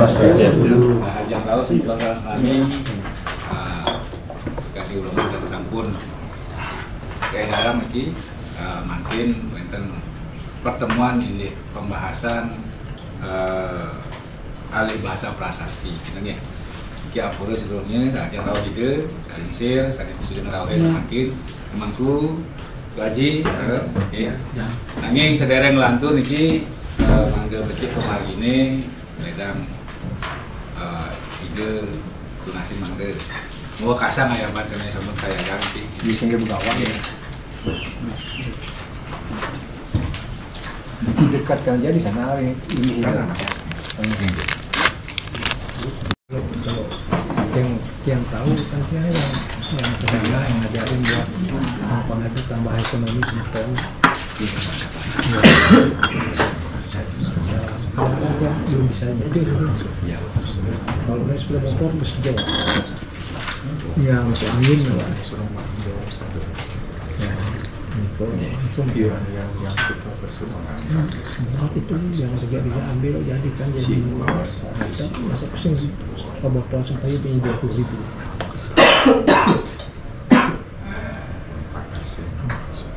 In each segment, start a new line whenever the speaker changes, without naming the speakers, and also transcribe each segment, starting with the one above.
Yang laut juga kami kasih ulangan satu sampun keedaran lagi makin wonten pertemuan ini pembahasan alih bahasa prasasti nggih. Ki apura sebelumnya saya tahu juga dari sir saya sudah ngerawe makin emangku gaji ya. Nanging sedereng lantun iki mangga becik kemari ini ledang ide donasi mangga mau kasang aya macam sama saya ganti
di sini begawan ya dekat kan jadi sana ini yang tahu kan dia yang kesana yang ngajarin buat apa itu tambah ekonomi sekarang ya belum bisa nyetir ya kalau naik sepeda motor bisa jauh ya masuk angin lah ya itu yang kita persoalan itu yang terjadi ambil jadi kan jadi masa pusing ke botol sampai punya 20.000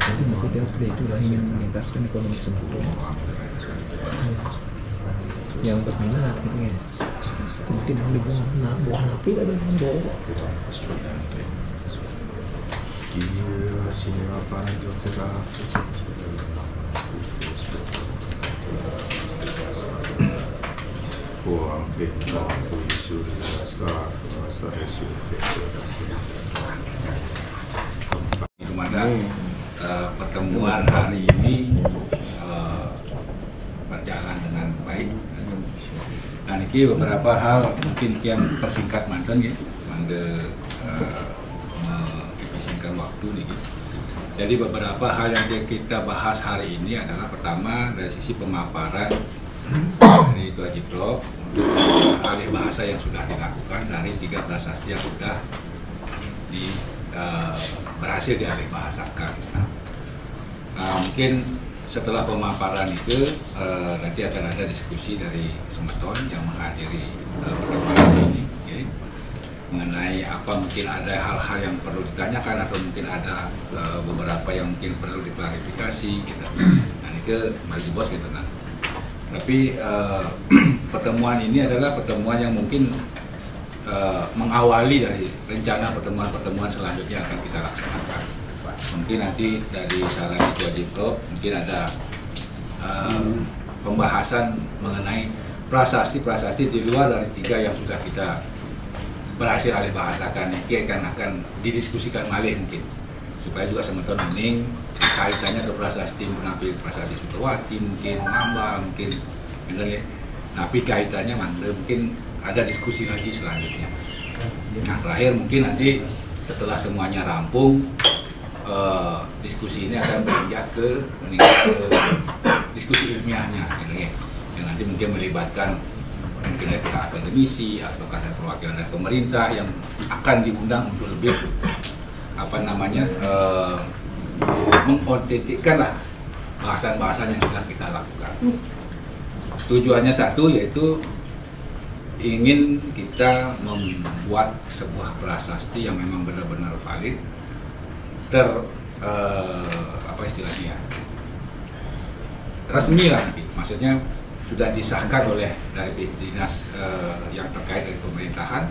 jadi masih dia seperti itu lah ingin meningkatkan ekonomi sembako yang berminat gitu ya mungkin yang dibuang buang api ada yang bawa
iya sini apa juga buang kita isu
pertemuan hari ini berjalan dengan baik. Dan ini beberapa hal mungkin yang persingkat mantan ya, mangga efisienkan waktu nih. Jadi beberapa hal yang kita bahas hari ini adalah pertama dari sisi pemaparan dari Itu Haji Prof untuk alih bahasa yang sudah dilakukan dari 3 prasasti yang sudah berhasil dialih bahasakan. Mungkin setelah pemaparan itu nanti akan ada diskusi dari Semeton yang menghadiri pertemuan ini okay, mengenai apa mungkin ada hal-hal yang perlu ditanyakan atau mungkin ada beberapa yang mungkin perlu diklarifikasi gitu. Nah ini ke mari bos gitu nah. Tapi pertemuan ini adalah pertemuan yang mungkin mengawali dari rencana pertemuan-pertemuan selanjutnya akan kita laksanakan. Mungkin nanti dari saran Itu Haji Prof mungkin ada pembahasan mengenai prasasti-prasasti di luar dari 3 yang sudah kita berhasil alih bahasakan ini akan didiskusikan malih mungkin supaya juga semeton mening kaitannya ke prasasti mengambil prasasti Sutawati mungkin Ngambal mungkin ya. Tapi kaitannya mungkin ada diskusi lagi selanjutnya. Nah terakhir mungkin nanti setelah semuanya rampung diskusi ini akan beranjak ke diskusi ilmiahnya gitu ya. Yang nanti mungkin melibatkan mungkin dari pihak akademisi atau dari perwakilan dari pemerintah yang akan diundang untuk lebih mengotentikkan lah bahasan-bahasan yang sudah kita lakukan. Tujuannya satu yaitu ingin kita membuat sebuah prasasti yang memang benar-benar valid apa istilahnya resmi lah, maksudnya sudah disahkan oleh dari dinas yang terkait dari pemerintahan,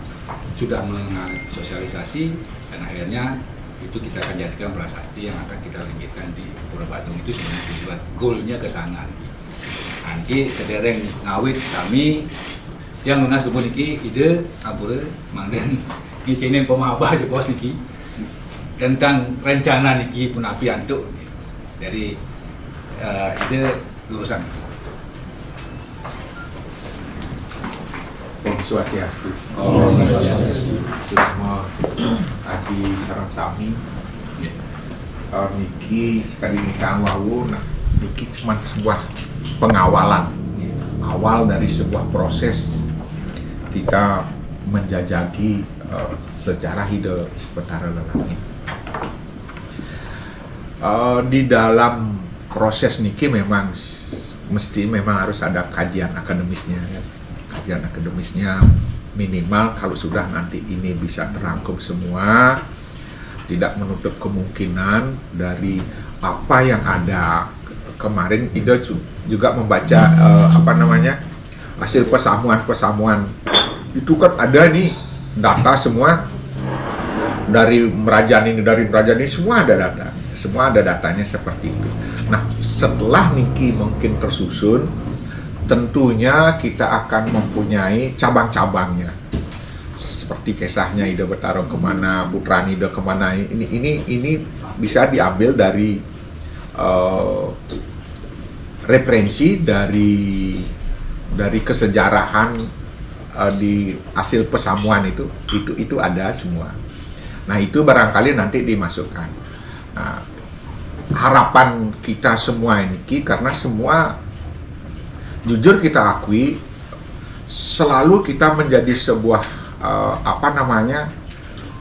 sudah mengasosialisasi dan akhirnya itu kita akan jadikan prasasti yang akan kita limpahkan di Pura Badung. Itu sebenarnya tujuan goalnya ke sana. Nanti sedereng ngawit sami yang lunas kebun niki ide abure mangden ngicinin pemabah aja bos niki tentang rencana niki pun api antuk. Jadi ide lurusan.
Om Swastiastu. Semua adi sarang sami. Niki sekali nikah wawu, nah niki cuma sebuah pengawalan awal dari sebuah proses kita menjajaki sejarah hidup Betara Lelaki. Di dalam proses niki memang harus ada kajian akademisnya, kajian akademisnya minimal kalau sudah nanti ini bisa terangkum semua, tidak menutup kemungkinan dari apa yang ada. Kemarin Ida juga membaca hasil pesamuan itu kan ada nih data semua dari Merajani semua ada datanya seperti itu. Nah, setelah Niki mungkin tersusun, tentunya kita akan mempunyai cabang-cabangnya. Seperti kisahnya Ida Betaro kemana, Putrani Ida kemana. Ini bisa diambil dari referensi dari kesejarahan di hasil pesamuan itu ada semua. Nah, itu barangkali nanti dimasukkan. Nah, harapan kita semua ini karena semua jujur kita akui selalu kita menjadi sebuah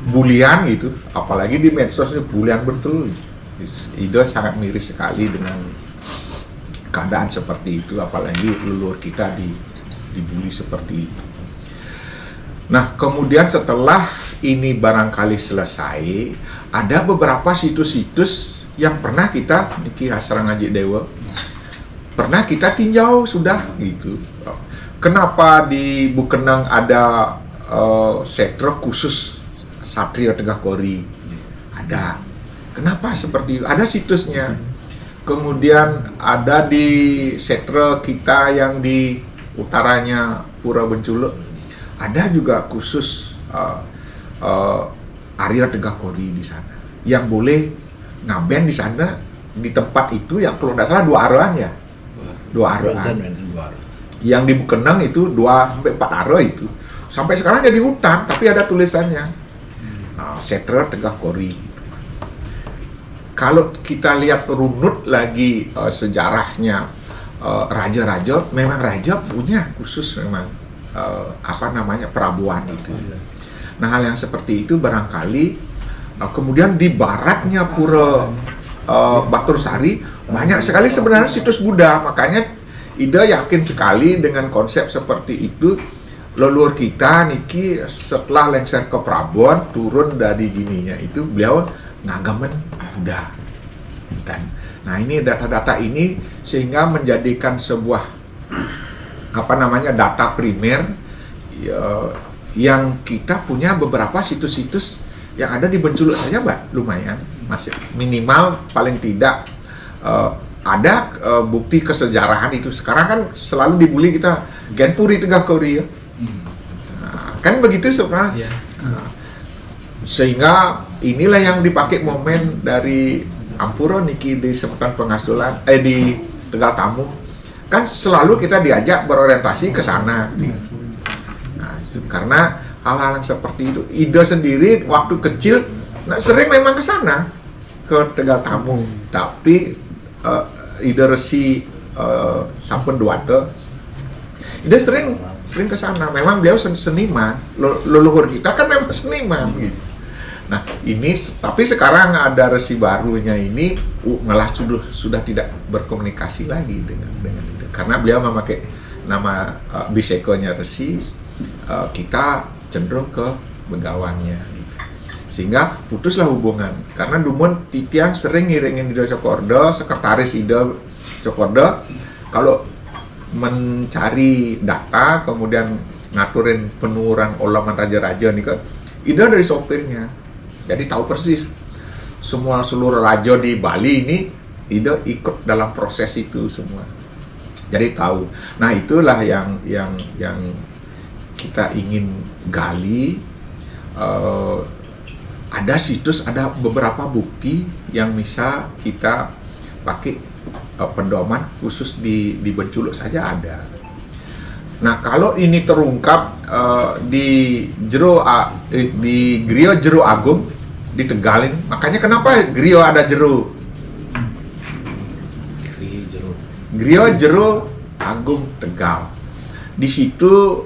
bulian gitu, apalagi di medsos ini bulian betul. Ida sangat miris sekali dengan keadaan seperti itu, apalagi leluhur kita dibully seperti itu. Nah, kemudian setelah ini barangkali selesai, ada beberapa situs-situs yang pernah kita, Niki Hasra Ngaji Dewa, pernah kita tinjau sudah gitu. Kenapa di Bukenang ada sektor khusus Satria Tegah Kori? Ada. Kenapa seperti itu? Ada situsnya. Kemudian ada di sektor kita yang di utaranya Pura Benculuk, ada juga khusus Arya Tegah Kori di sana. Yang boleh ngaben di sana di tempat itu yang kalau tidak salah 2 aroan ya. 2 aroan. Yang di Bukenang itu 2-4 aro itu. Sampai sekarang jadi hutan, tapi ada tulisannya. Sektor Tegah Kori. Kalau kita lihat runut lagi sejarahnya raja-raja, memang raja punya khusus memang perabuan itu. Nah, hal yang seperti itu barangkali kemudian di baratnya Pura Batur Sari banyak sekali sebenarnya situs Buddha. Makanya Ida yakin sekali dengan konsep seperti itu. Leluhur kita Niki setelah lengser ke Prabon turun dari gininya itu beliau ngagamen Buddha. Nah, ini data-data ini sehingga menjadikan sebuah data primer yang kita punya beberapa situs-situs yang ada di Benculuk saja, Mbak, lumayan masih minimal paling tidak ada bukti kesejarahan itu. Sekarang kan selalu dibully kita Genpuri Tegah Kori ya. Kan begitu sebenarnya. Sehingga inilah yang dipakai momen dari Ampuro Niki di Semeton Pengasulan di Tegal Tamu. Kan selalu kita diajak berorientasi ke sana. Nah, karena hal-hal yang seperti itu, Ida sendiri waktu kecil sering memang ke sana, ke Tegal Tamu. Tapi Ida Resi Sampun Duwate, Ida sering ke sana. Memang beliau seniman, leluhur kita kan memang seniman gitu. Nah, ini tapi sekarang ada Resi barunya ini malah sudah tidak berkomunikasi lagi dengan itu. Karena beliau memakai nama bisekonya Resi, kita cenderung ke begawannya gitu. Sehingga putuslah hubungan. Karena Dumun Titiang sering ngiringin Ida Cokorda, sekretaris Ida Cokorda kalau mencari data, kemudian ngaturin penurunan olaman raja-raja nih kan, Ida dari sopirnya. Jadi tahu persis seluruh raja di Bali ini Ida ikut dalam proses itu semua. Jadi tahu. Nah, itulah yang kita ingin gali. Ada situs, ada beberapa bukti yang bisa kita pakai pedoman khusus di Benculuk saja ada. Nah, kalau ini terungkap di Griyo Jero Agung di Tegalin, makanya kenapa Griyo ada Jero? Griyo Jero Agung Tegal. Di situ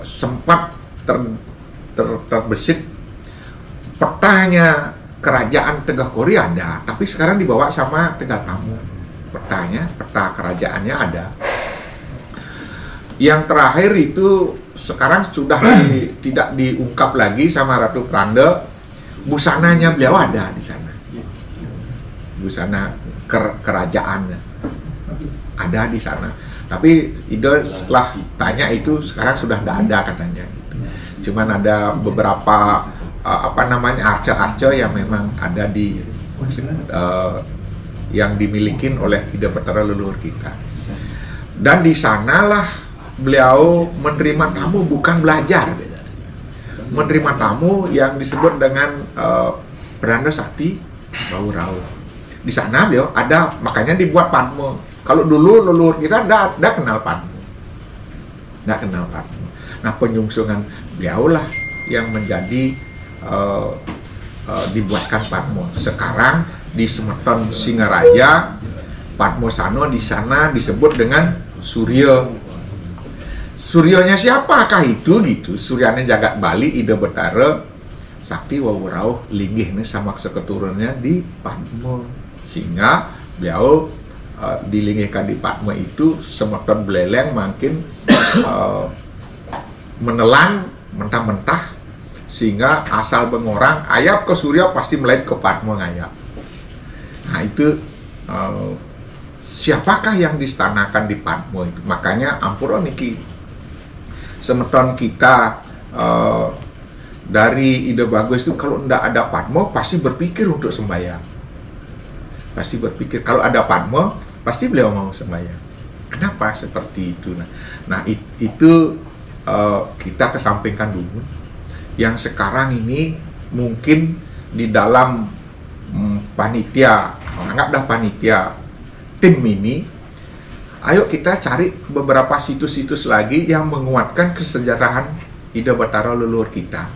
sempat terbesit petanya kerajaan Tegah Kori ada, tapi sekarang dibawa sama Tegal Tamu. Peta kerajaannya ada. Yang terakhir itu sekarang sudah tidak diungkap lagi sama Ratu Pranda. Busananya beliau ada di sana. Busana kerajaan ada di sana. Tapi Ida setelah tanya itu sekarang sudah tidak ada katanya. Cuman ada beberapa arca-arca yang memang ada di yang dimiliki oleh Ida Bathara leluhur kita. Dan di sanalah beliau menerima tamu, bukan belajar. Menerima tamu yang disebut dengan Beranda Sakti Wawurawuh. Di sana beliau ada, makanya dibuat Padma. Kalau dulu leluhur kita tidak kenal Padma. Tidak kenal Padma. Nah, penyungsungan beliau lah yang menjadi dibuatkan Padma. Sekarang di Semeton Singaraja, Padmasana di sana disebut dengan Surya. Suryanya siapakah itu gitu? Suryanya Jagat Bali, Ida Bathara Sakti Wawurawuh linggih nih sama seketurunannya di Padma. Sehingga beliau dilinggihkan di Padma itu Semeton beleleng makin menelan mentah-mentah, sehingga asal bengorang ayap ke Surya pasti melihat ke Padma ngayap. Nah itu siapakah yang distanakan di Padma itu? Makanya ampura niki Semeton kita dari Ide Bagus itu kalau ndak ada Padma pasti berpikir untuk sembahyang. Pasti berpikir kalau ada Padma pasti beliau mau sembahyang. Kenapa seperti itu? Nah itu kita kesampingkan dulu. Yang sekarang ini mungkin di dalam panitia, anggaplah panitia tim ini, ayo kita cari beberapa situs-situs lagi yang menguatkan kesejarahan Ida Bathara leluhur kita.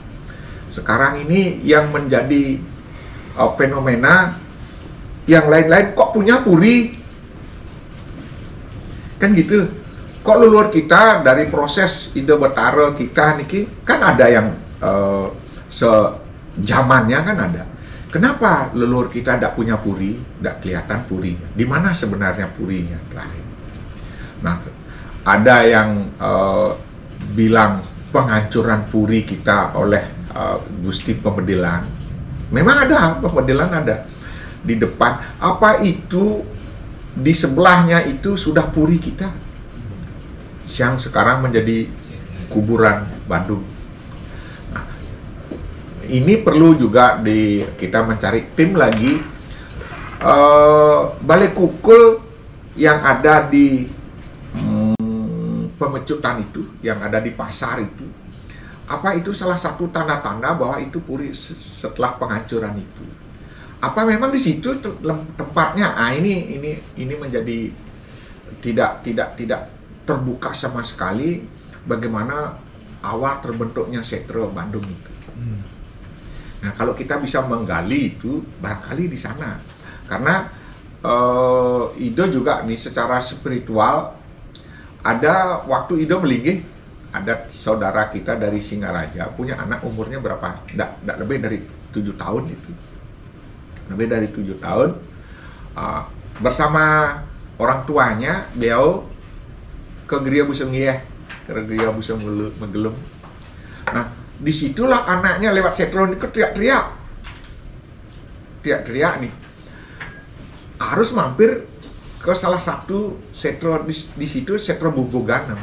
Sekarang ini yang menjadi fenomena yang lain-lain kok punya puri, kan gitu. Kok leluhur kita dari proses Ida Bathara kita niki kan ada yang sejamannya kan ada. Kenapa leluhur kita tidak punya puri, tidak kelihatan purinya? Di mana sebenarnya purinya terakhir? Nah, ada yang bilang penghancuran puri kita oleh Gusti Pemedilan. Memang ada Pemedilan ada di depan. Apa itu di sebelahnya itu sudah puri kita yang sekarang menjadi kuburan Bandung. Nah, ini perlu juga kita mencari tim lagi Balai Kukul yang ada di Pemecutan itu, yang ada di pasar itu. Apa itu salah satu tanda-tanda bahwa itu puri setelah penghancuran itu? Apa memang di situ tempatnya? Ini menjadi tidak terbuka sama sekali bagaimana awal terbentuknya Setra Bandung itu. Nah, kalau kita bisa menggali itu barangkali di sana. Karena Ido juga nih secara spiritual ada waktu Ido melinggih, ada saudara kita dari Singaraja punya anak umurnya berapa? Tidak lebih dari 7 tahun itu. Lebih dari 7 tahun. Bersama orang tuanya, beliau ke Geria Busengieh, ke Geria Buseng Megelum. Nah, disitulah anaknya lewat setron itu teriak-teriak nih. Harus mampir ke salah satu setro di situ, Setro Bobogan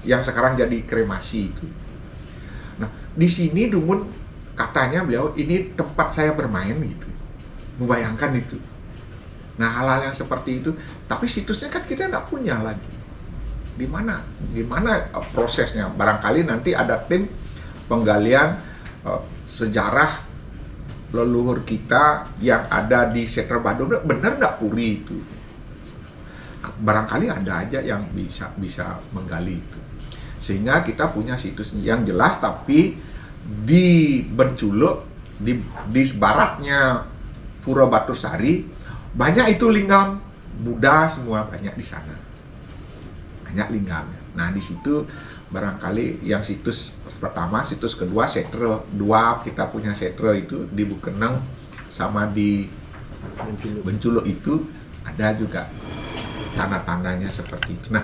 yang sekarang jadi kremasi itu. Nah, di sini Dumun katanya beliau ini tempat saya bermain gitu. Membayangkan itu. Nah, hal-hal yang seperti itu, tapi situsnya kan kita nggak punya lagi. Di mana prosesnya? Barangkali nanti ada tim penggalian sejarah leluhur kita yang ada di Setra Bandung, benar nggak puri itu? Barangkali ada aja yang bisa menggali itu, sehingga kita punya situs yang jelas. Tapi di Benculuk, di baratnya Pura Batursari, banyak itu lingam Buddha, semua banyak di sana, banyak linggamnya. Nah, di situ barangkali yang situs pertama, situs kedua, Setra dua, kita punya Setra itu di Bukeneng sama di Benculuk itu ada juga tanda-tandanya seperti itu. Nah,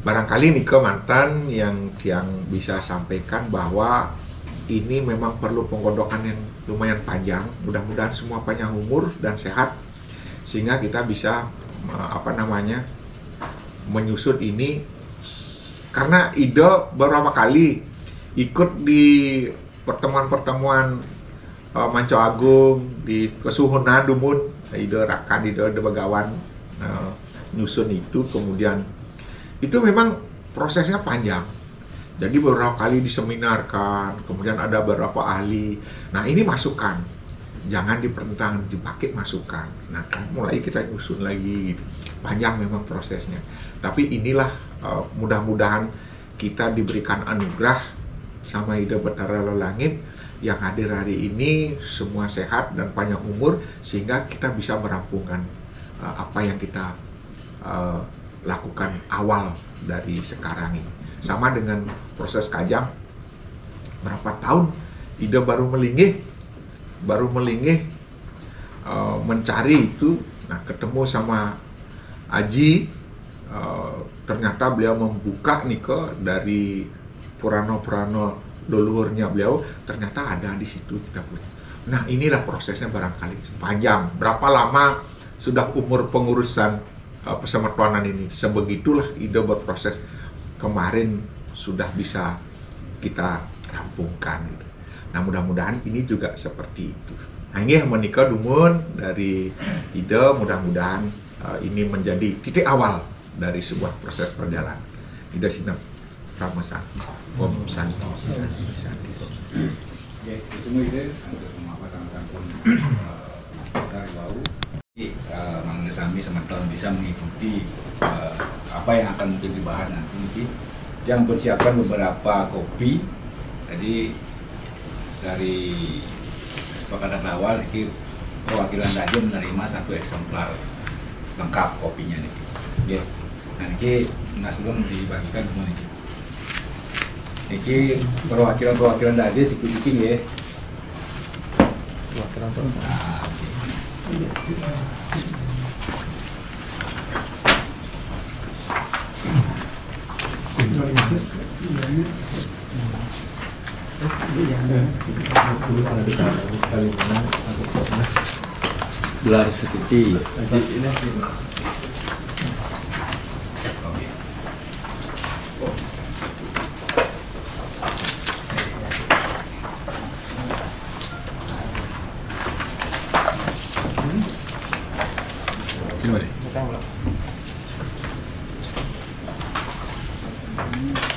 barangkali nih ke mantan yang bisa sampaikan bahwa ini memang perlu penggodokan yang lumayan panjang. Mudah-mudahan semua panjang umur dan sehat sehingga kita bisa menyusut ini, karena ide beberapa kali ikut di pertemuan-pertemuan Manco Agung di Kesuhunan Dumun, ide rakan, ide begawan nyusun itu, kemudian itu memang prosesnya panjang. Jadi beberapa kali diseminarkan, kemudian ada beberapa ahli. Nah ini masukan, jangan dipertentangkan, dipakai masukan. Nah kan mulai kita nyusun lagi gitu. Panjang memang prosesnya. Tapi inilah mudah-mudahan kita diberikan anugerah sama Ide Betara Langit yang hadir hari ini, semua sehat dan panjang umur sehingga kita bisa merampungkan apa yang kita lakukan awal dari sekarang ini. Sama dengan proses Kajang, berapa tahun Ide baru melingih mencari itu. Nah ketemu sama Aji, ternyata beliau membuka nih dari Purano leluhurnya beliau, ternyata ada di situ kita punya. Nah inilah prosesnya barangkali panjang. Berapa lama sudah umur pengurusan Persemetonan ini? Sebegitulah Ide berproses. Kemarin sudah bisa kita rampungkan gitu. Nah mudah-mudahan ini juga seperti itu. Nah ini menikah Dumun dari Ide, mudah-mudahan ini menjadi titik awal dari sebuah proses perjalanan. Ide Sinap Rama Santi, Om Santi.
Ya, itu ide untuk memanfaatkan pun dari bau. Mang Desami semeton bisa mengikuti apa yang akan mungkin dibahas nanti. Jangan persiapkan beberapa kopi. Jadi dari kesepakatan awal, ini perwakilan Daje menerima 1 eksemplar lengkap kopinya nih. Ya, nanti nasulun dibagikan semua nih. Ini perwakilan Daje sikit-sikit ya.
Perwakilan
belah seperti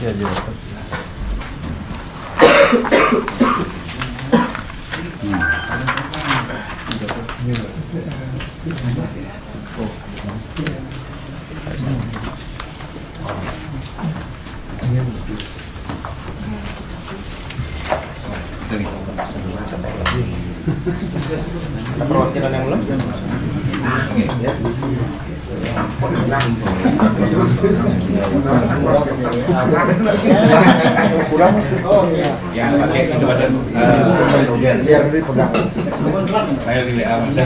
ya jawab.
perwakilan yang belum
Ya, pakai itu ada file di ada.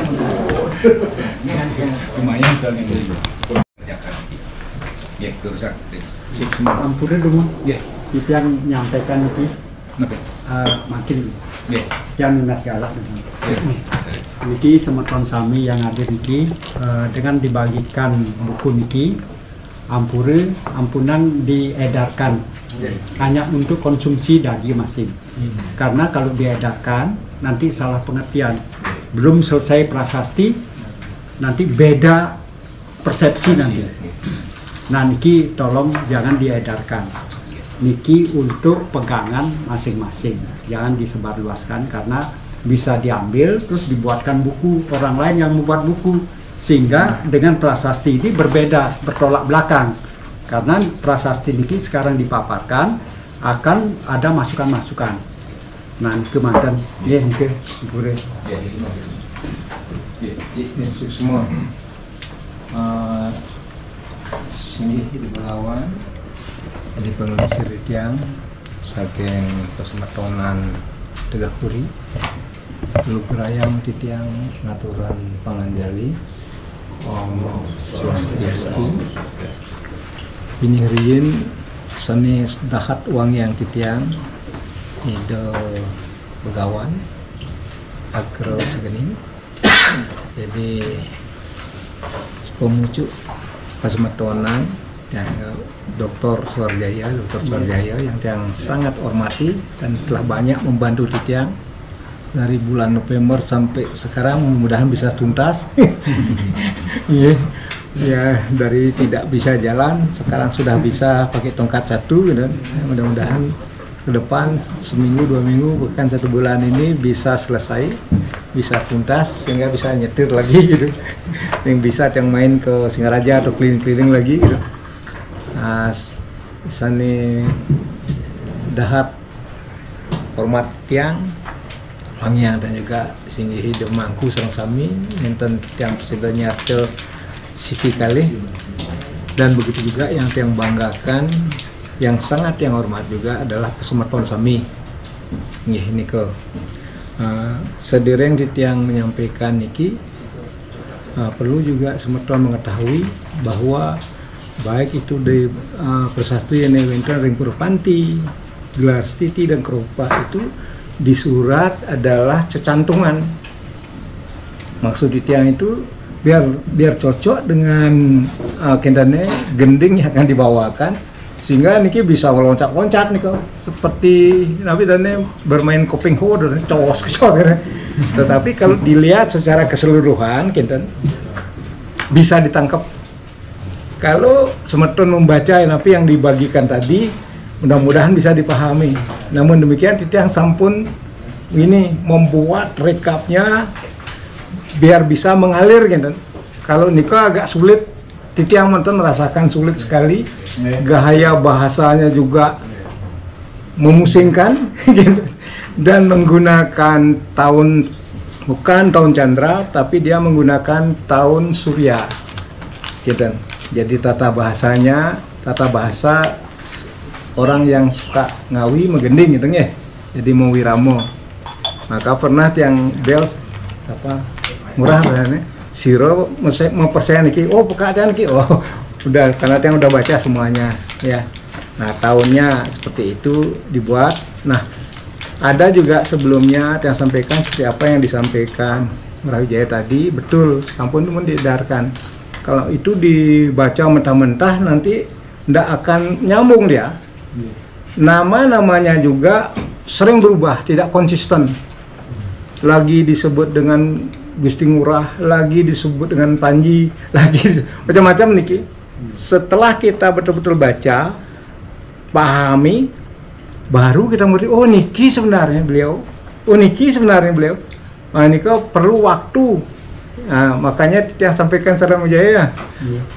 Lumayan soalnya kerjakan. Ya, terusan.
Ampura dulu,
Ya,
itu yang menyampaikan itu
kenapa?
makin
Ya,
yang lunas galak.
ya.
Niki semeton sami yang ada niki dengan dibagikan buku niki ampunan diedarkan hanya untuk konsumsi daging masing. Karena kalau diedarkan nanti salah pengertian. Belum selesai prasasti nanti beda persepsi nanti. Nah niki tolong jangan diedarkan. Niki untuk pegangan masing-masing, jangan disebarluaskan karena bisa diambil terus dibuatkan buku orang lain yang membuat buku, sehingga dengan prasasti ini berbeda, bertolak belakang. Karena prasasti niki sekarang dipaparkan akan ada masukan-masukan. Nah ke mantan, ya ke boleh.
Semua sini di Belawan jadi pengelisir tiang saking Persemetonan Tegak Puri Lu gerayam di tiang ngaturan Panganjali Om Swastiastu pinihriin seni dahat uang yang titiang ide begawan agro segini. Jadi pemucuk pas metonan yang Dr. Suarjaya yang sangat hormati dan telah banyak membantu titiang dari bulan November sampai sekarang, mudah-mudahan bisa tuntas. Ya, dari tidak bisa jalan sekarang sudah bisa pakai tongkat satu gitu. Mudah-mudahan ke depan seminggu 2 minggu bahkan 1 bulan ini bisa selesai, bisa tuntas sehingga bisa nyetir lagi gitu. Yang bisa yang main ke Singaraja atau keliling-keliling lagi gitu. Nah, bisa nih dahat hormat tiang wangian dan juga singgihi demangku sareng sami nenten tiang sebenarnya ke siki kali, dan begitu juga yang tiang banggakan yang sangat yang hormat juga adalah pesemeton sami ini ke sedereng di tiang menyampaikan niki perlu juga semeton mengetahui bahwa baik itu di prasasti yang winter ring Purpanti, gelar stiti dan kerupa itu di surat adalah cecantungan. Maksud di tiang itu biar cocok dengan kendane gending yang akan dibawakan, sehingga niki bisa meloncat-loncat nih kok seperti nabi dane bermain koping ho dan cowos kecok. Tetapi kalau dilihat secara keseluruhan kenten bisa ditangkap. Kalau semeton membaca napi yang dibagikan tadi, mudah-mudahan bisa dipahami. Namun demikian titiang sampun ini membuat rekapnya biar bisa mengalir gitu. Kalau Niko agak sulit, titiang menton merasakan sulit sekali. Gaya bahasanya juga memusingkan gitu. Dan menggunakan tahun bukan tahun Chandra, tapi dia menggunakan tahun Surya gitu. Jadi tata bahasanya tata bahasa orang yang suka ngawi megending gitu ya. Jadi mau wiramo. Maka pernah yang bel apa murah rasanya siro mempercaya niki, oh pekerjaan niki, oh udah karena yang udah baca semuanya ya. Nah tahunnya seperti itu dibuat. Nah ada juga sebelumnya yang sampaikan seperti apa yang disampaikan Brawijaya tadi, betul sampun itu diedarkan. Kalau itu dibaca mentah-mentah nanti ndak akan nyambung dia. Nama-namanya juga sering berubah, tidak konsisten. Lagi disebut dengan Gusti Ngurah, lagi disebut dengan Panji, lagi macam-macam niki. Setelah kita betul-betul baca, pahami, baru kita mengerti, oh niki sebenarnya beliau. Oh niki sebenarnya beliau. Nah, ini kok perlu waktu. Nah, makanya yang sampaikan secara Mujaya.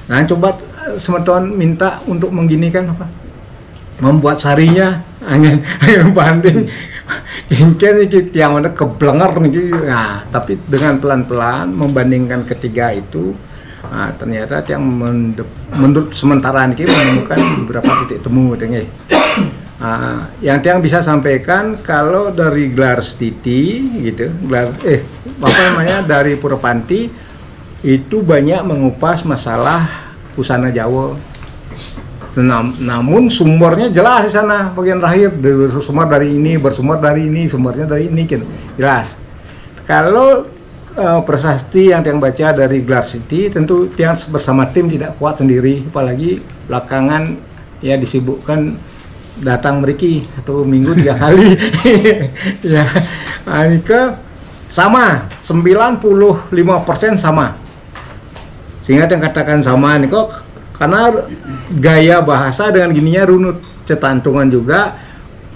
Nah, coba semeton minta untuk mengginikan apa? Membuat sarinya angin banding. Ingin iki yang mana keblenger niki. Nah, tapi dengan pelan-pelan membandingkan ketiga itu, nah, ternyata yang menurut sementara niki menemukan beberapa titik temu dengi. Yang bisa sampaikan kalau dari gelar stiti gitu, gelar apa namanya dari Purpanti itu banyak mengupas masalah busana Jawa. Namun sumbernya jelas di sana bagian terakhir, bersumber dari ini, sumbernya dari ini gitu. Jelas. Kalau prasasti yang baca dari gelar stiti tentu yang bersama tim tidak kuat sendiri, apalagi belakangan ya disibukkan datang meriki 1 minggu 3 kali. Ya, ini ke sama 95% sama. Sehingga yang katakan sama ini kok karena gaya bahasa dengan gininya runut, cetantungan juga.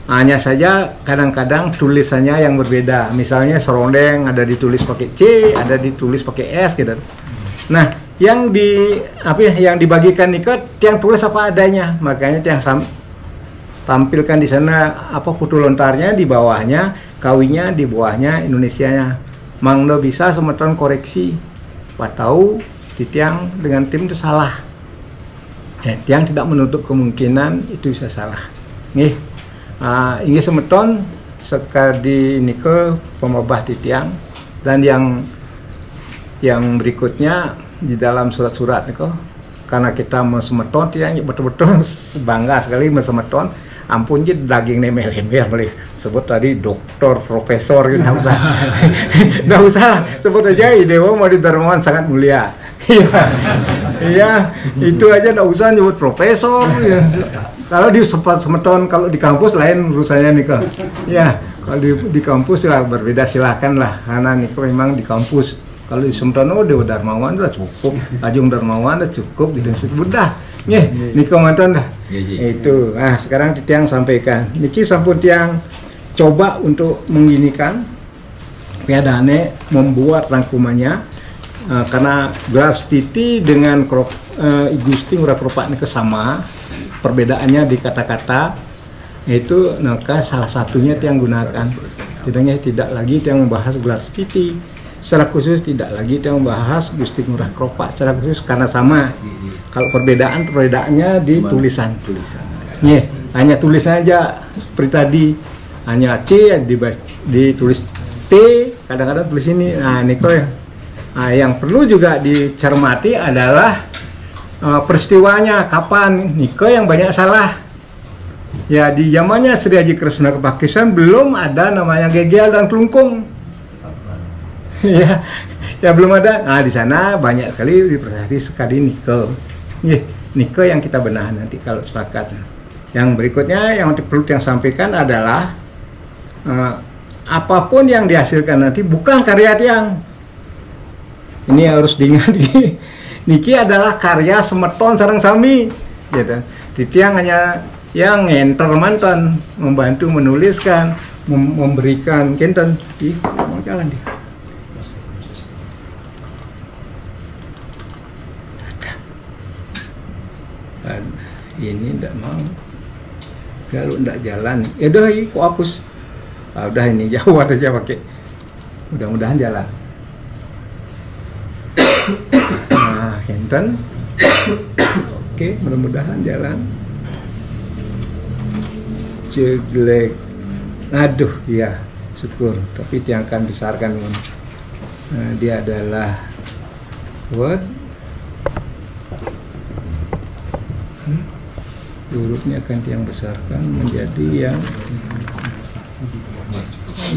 Hanya saja kadang-kadang tulisannya yang berbeda. Misalnya serondeng ada ditulis pakai C, ada ditulis pakai S gitu. Nah, yang dibagikan ini kok yang tulis apa adanya. Makanya yang tampilkan di sana apa foto lontarnya di bawahnya, kawinya di bawahnya Indonesianya. Mangno bisa semeton koreksi. Pak tahu di tiang dengan tim itu salah. Tiang tidak menutup kemungkinan itu bisa salah. Nih, ini semeton sekali ini ke pemabah di tiang dan yang berikutnya di dalam surat-surat nih kok karena kita mesemeton tiang betul-betul bangga sekali mesemeton. Ampun jadi daging nemel-nemel boleh sebut tadi doktor, profesor gitu, nggak usah. Nggak usah lah, sebut aja Dewa Madi Darmawan sangat mulia. Iya, itu aja nggak usah nyebut profesor. Ya. Kalau di semeton, kalau di kampus lain urusannya nih kok. Ya, kalau di kampus lah berbeda, silakan lah. Karena Niko memang di kampus. Kalau di semeton, oh Dewa Darmawan udah cukup, Ajung Darmawan udah cukup, gitu sebut dah. Niko mantan dah. Itu. Nah, sekarang Tiang sampaikan. Niki sampun Tiang coba untuk menginikan piadane membuat rangkumannya karena gelas titi dengan Gusti Ngurah Kropak ini kesama. Perbedaannya di kata-kata itu maka salah satunya Tiang gunakan. Tidak lagi Tiang membahas gelas titi. Secara khusus tidak lagi Tiang membahas Gusti Ngurah Kropak secara khusus karena sama. Kalau perbedaannya di tulisan. Hanya tulisan aja seperti tadi. Hanya C ditulis T, kadang-kadang tulis ini. Nah, Niko ya. Nah, yang perlu juga dicermati adalah peristiwanya kapan. Niko yang banyak salah. Ya, di zamannya Sri Haji Kresna Kepakisan belum ada namanya gegel dan kelungkung. ya belum ada. Nah, di sana banyak sekali dipersati sekali Niko. Niko yang kita benahi nanti kalau sepakat. Yang berikutnya yang perlu yang sampaikan adalah apapun yang dihasilkan nanti bukan karya Tiang. Ini harus diingat. Niki adalah karya semeton sareng sami. Gitu. Di Tiang hanya yang ngenter mantan, membantu menuliskan, memberikan kenten. Mau jalan dia. Ini ndak mau, kalau ndak jalan udah kok hapus. Udah ini jawab aja pakai, mudah-mudahan jalan. Nah, Henten oke, mudah-mudahan jalan. Jeglek, aduh ya syukur, tapi Tiang akan besarkan. Dia adalah what hurufnya akan Tiang besarkan menjadi yang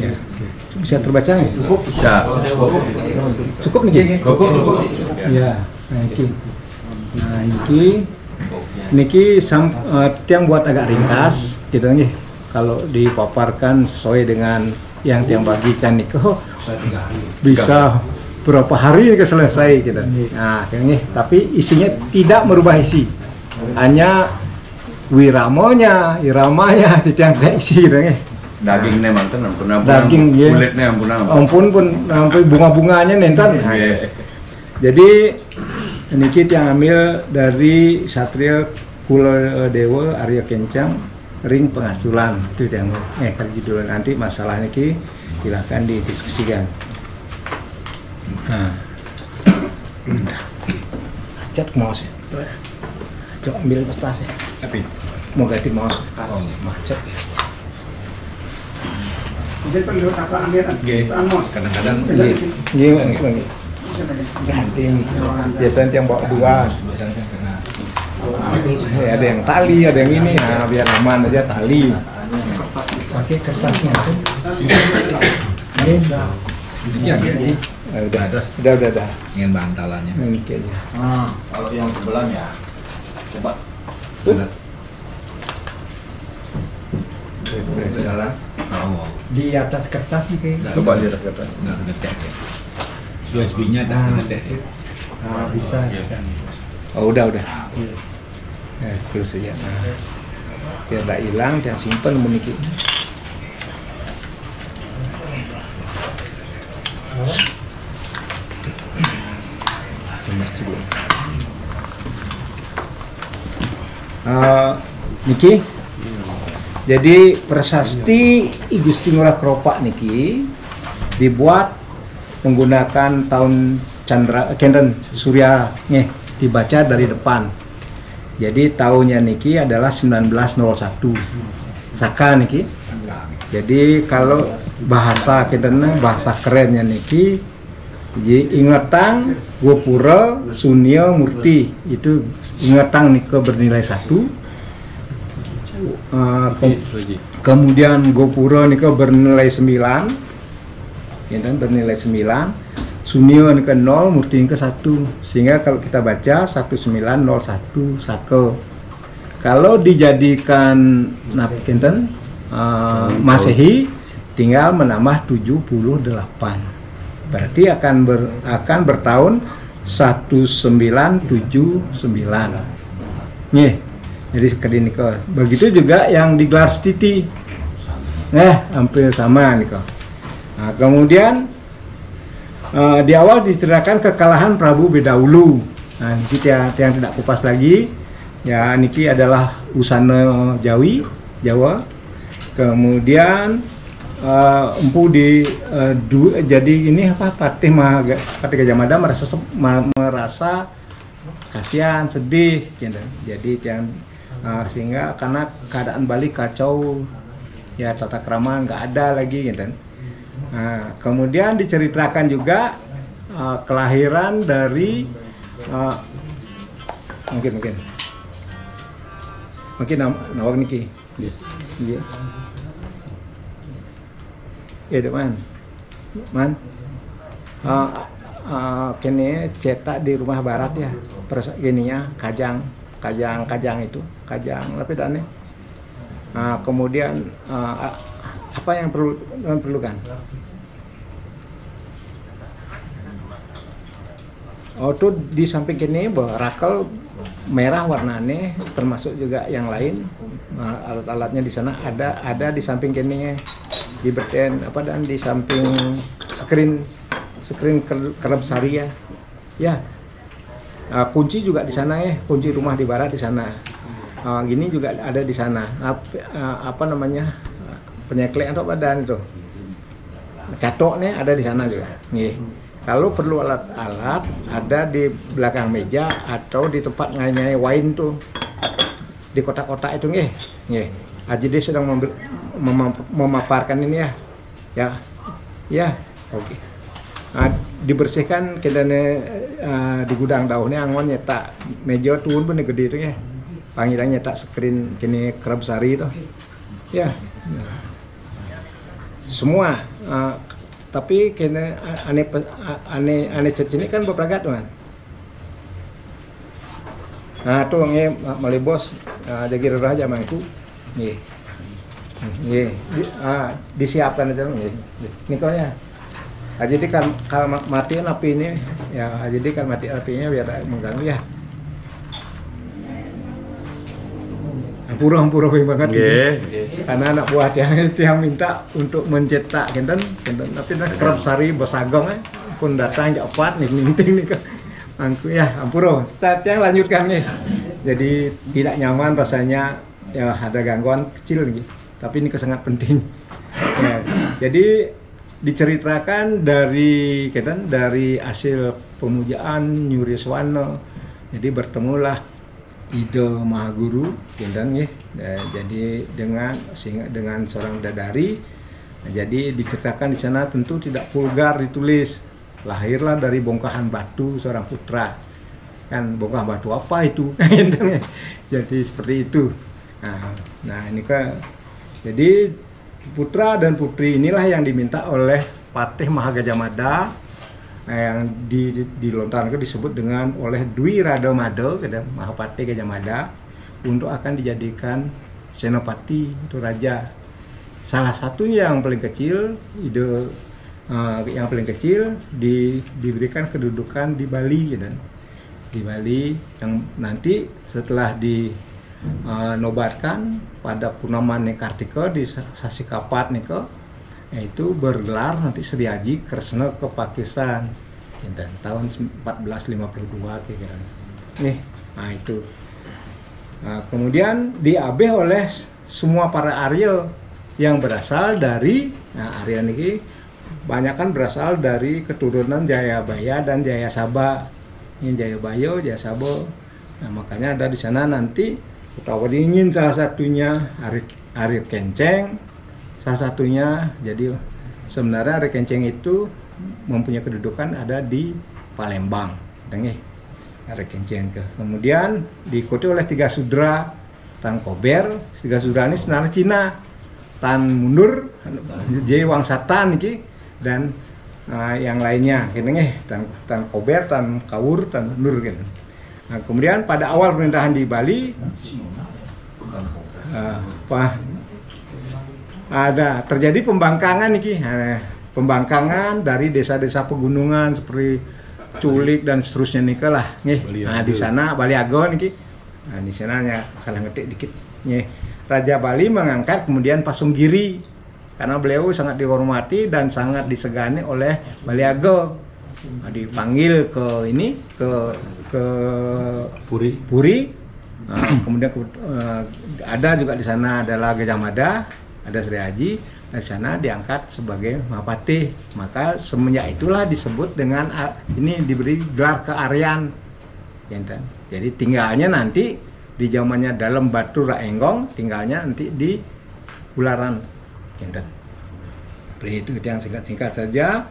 ya, bisa terbaca nggak?
Cukup bisa.
Cukup nih?
Cukup.
Ya, niki Tiang buat agak ringkas, gitu nih. Kalau dipaparkan sesuai dengan yang Tiang bagikan nih, bisa berapa hari ini selesai gitu. Nah, ini tapi isinya tidak merubah isi, hanya iramanya Tiang isi gitu nih.
Dagingnya mantan ampun
daging ya.
Kulitnya
ampun sampai bunga-bunganya nenten. Jadi niki Tiang ambil dari Satria Kula Dewa Arya Kencang Ring Pengastulan. Itu Tiang kalau judul nanti masalah niki silakan didiskusikan. Nah. Cat mouse. Coba ambil tas ya.
Tapi
mau ganti mouse. Macet ya. Jadi perlu apa ambilan?
Kadang-kadang
ganti nih. Biasanya yang bawa dua.
biasanya karena
Ada yang tali, ada yang ini. Nah, biar aman aja tali. Pakai kertasnya. Ini
ya jadi
udah.
ingin bantalannya.
Ini kayaknya.
Kalau yang sebelah ya coba
Jalan. Oh,
Di atas kertas nih kayak.
Coba di atas kertas.
nggak ngetek ya. USB-nya dah ngetek ya.
Nah, bisa.
Oh, udah. Terus aja. Nah, biar tak hilang, jangan simpen memiliki. Niki, jadi prasasti Gusti Ngurah Kropak niki dibuat menggunakan tahun Chandra Kenden Surya nih dibaca dari depan. Jadi tahunnya niki adalah 1901. Saka niki. Jadi kalau bahasa Kenden bahasa kerennya niki Jadi Ingetang, Gopura, Sunio, Murti itu Ingetang nih bernilai 1. Kemudian Gopura nih bernilai 9, ya kan, bernilai 9. Sunio nih 0, Murti nih 1. Sehingga kalau kita baca 1901 Saka. Kalau dijadikan napkinten Masehi tinggal menambah 78. Berarti akan bertahun 1979. Nih, jadi sekedin niko. Begitu juga yang di Glarstiti. Hampir sama niko. Nah, kemudian di awal diceritakan kekalahan Prabu Bedahulu. Nah, ini yang tidak kupas lagi. Ya, niki adalah Usana Jawa. Kemudian empu jadi ini apa Patih Gajah Mada merasa kasihan, sedih gitu. Jadi sehingga karena keadaan Bali kacau, ya tata krama nggak ada lagi gitu. Nah, kemudian diceritakan juga kelahiran dari mungkin nawak niki. Iya. Ya man, kini cetak di rumah barat ya, gininya kajang itu, kajang lapisannya. Kemudian apa yang perlukan? Oh tuh di samping kini rakel merah warnanya, termasuk juga yang lain. Alat-alatnya di sana ada di samping kininya. Di berten dan di samping screen kerap sari ya. Kunci juga di sana ya, kunci rumah di barat di sana. Gini juga ada di sana. Penyeklek atau badan itu. Catoknya ada di sana juga. Nih. Kalau perlu alat-alat ada di belakang meja atau di tempat nganyai wine tuh. Di kotak-kotak itu nggih. Aji dia sedang memaparkan ini ya, oke. Dibersihkan kedane di gudang daunnya angon nyetak meja turun pun gede itu ya, panggilan nyetak screen kini kerap sari itu, ya. Semua, tapi kini aneh ini kan beberapa tuh kan. Nah tuh nge malibos jadi raja mangku. Disiapkan itu nikolnya. Jadi kalau matiin api ini ya, jadi kan mati apinya biar mengganggu ya. Ampura banget. Karena anak buah yang minta untuk mencetak kenten tapi kerap sari besagong pun datang cepat nih minting nih kan. Ya ampura. Yang lanjutkan nih. Jadi tidak nyaman rasanya. Ya ada gangguan kecil nih, tapi ini sangat penting. Ya, jadi diceritakan dari hasil pemujaan Nyuriswana. Jadi bertemulah Ida Mahaguru, ya. Jadi dengan seorang dadari. Jadi diceritakan di sana tentu tidak vulgar ditulis. Lahirlah dari bongkahan batu seorang putra. Kan bongkahan batu apa itu? Jadi seperti itu. Nah ini kan jadi putra dan putri inilah yang diminta oleh Patih Mahagajah Mada yang dilontarkan disebut dengan oleh Dwi Rada Mada Mahapatih Gajah Mada untuk akan dijadikan senopati itu raja. Salah satu yang paling kecil yang paling kecil diberikan kedudukan di Bali di Bali yang nanti setelah nobatkan pada Purnama Kartika di Sasi Kapat yaitu bergelar nanti Sri Haji Kresna ke Pakistan dan tahun 1452 kira-kira. Nah itu. Kemudian diabeh oleh semua para Arya yang berasal dari Arya ini banyak kan berasal dari keturunan Jayabaya dan Jayasaba. Ini Jayabaya, Jayasaba. Nah, makanya ada di sana nanti Kutawadingin salah satunya Ari Kenceng, salah satunya. Jadi sebenarnya Ari Kenceng itu mempunyai kedudukan ada di Palembang, Ari Kenceng. Kemudian diikuti oleh 3 sudra Tan Kober. 3 sudra ini sebenarnya Cina, Tan Mundur, J Wangsatan dan yang lainnya, Tan Kober, Tan Kawur, Tan Mundur. Nah, kemudian pada awal pemerintahan di Bali ada terjadi pembangkangan pembangkangan dari desa-desa pegunungan seperti Culik dan seterusnya Nah, di sana Baliago Nah, di sananya salah ngetik dikit. Raja Bali mengangkat kemudian Pasunggiri karena beliau sangat dihormati dan sangat disegani oleh Baliago. Nah, dipanggil ke Puri. Nah, kemudian ada juga di sana adalah Gajah Mada, ada Sri Haji. Dari sana diangkat sebagai Mahapati. Maka semenjak itulah disebut dengan ini diberi gelar kearian. Jadi tinggalnya nanti di zamannya dalam Batu Raenggong, tinggalnya nanti di Ularan. Itu yang singkat-singkat saja.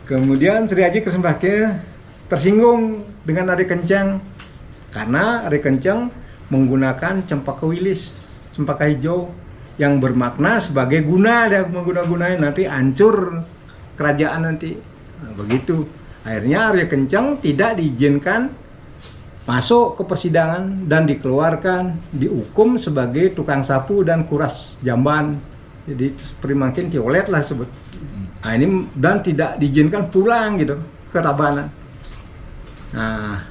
Kemudian Sri Haji Kesembahke tersinggung dengan Ari Kenceng karena Ari Kenceng menggunakan cempaka wilis, cempaka hijau yang bermakna sebagai guna, dia mengguna-gunain nanti hancur kerajaan nanti. Nah, begitu. Akhirnya Ari Kenceng tidak diizinkan masuk ke persidangan dan dikeluarkan, dihukum sebagai tukang sapu dan kuras jamban. Jadi seperti makin kiolet lah sebut. Nah, ini dan tidak diizinkan pulang gitu ke Tabanan. Nah,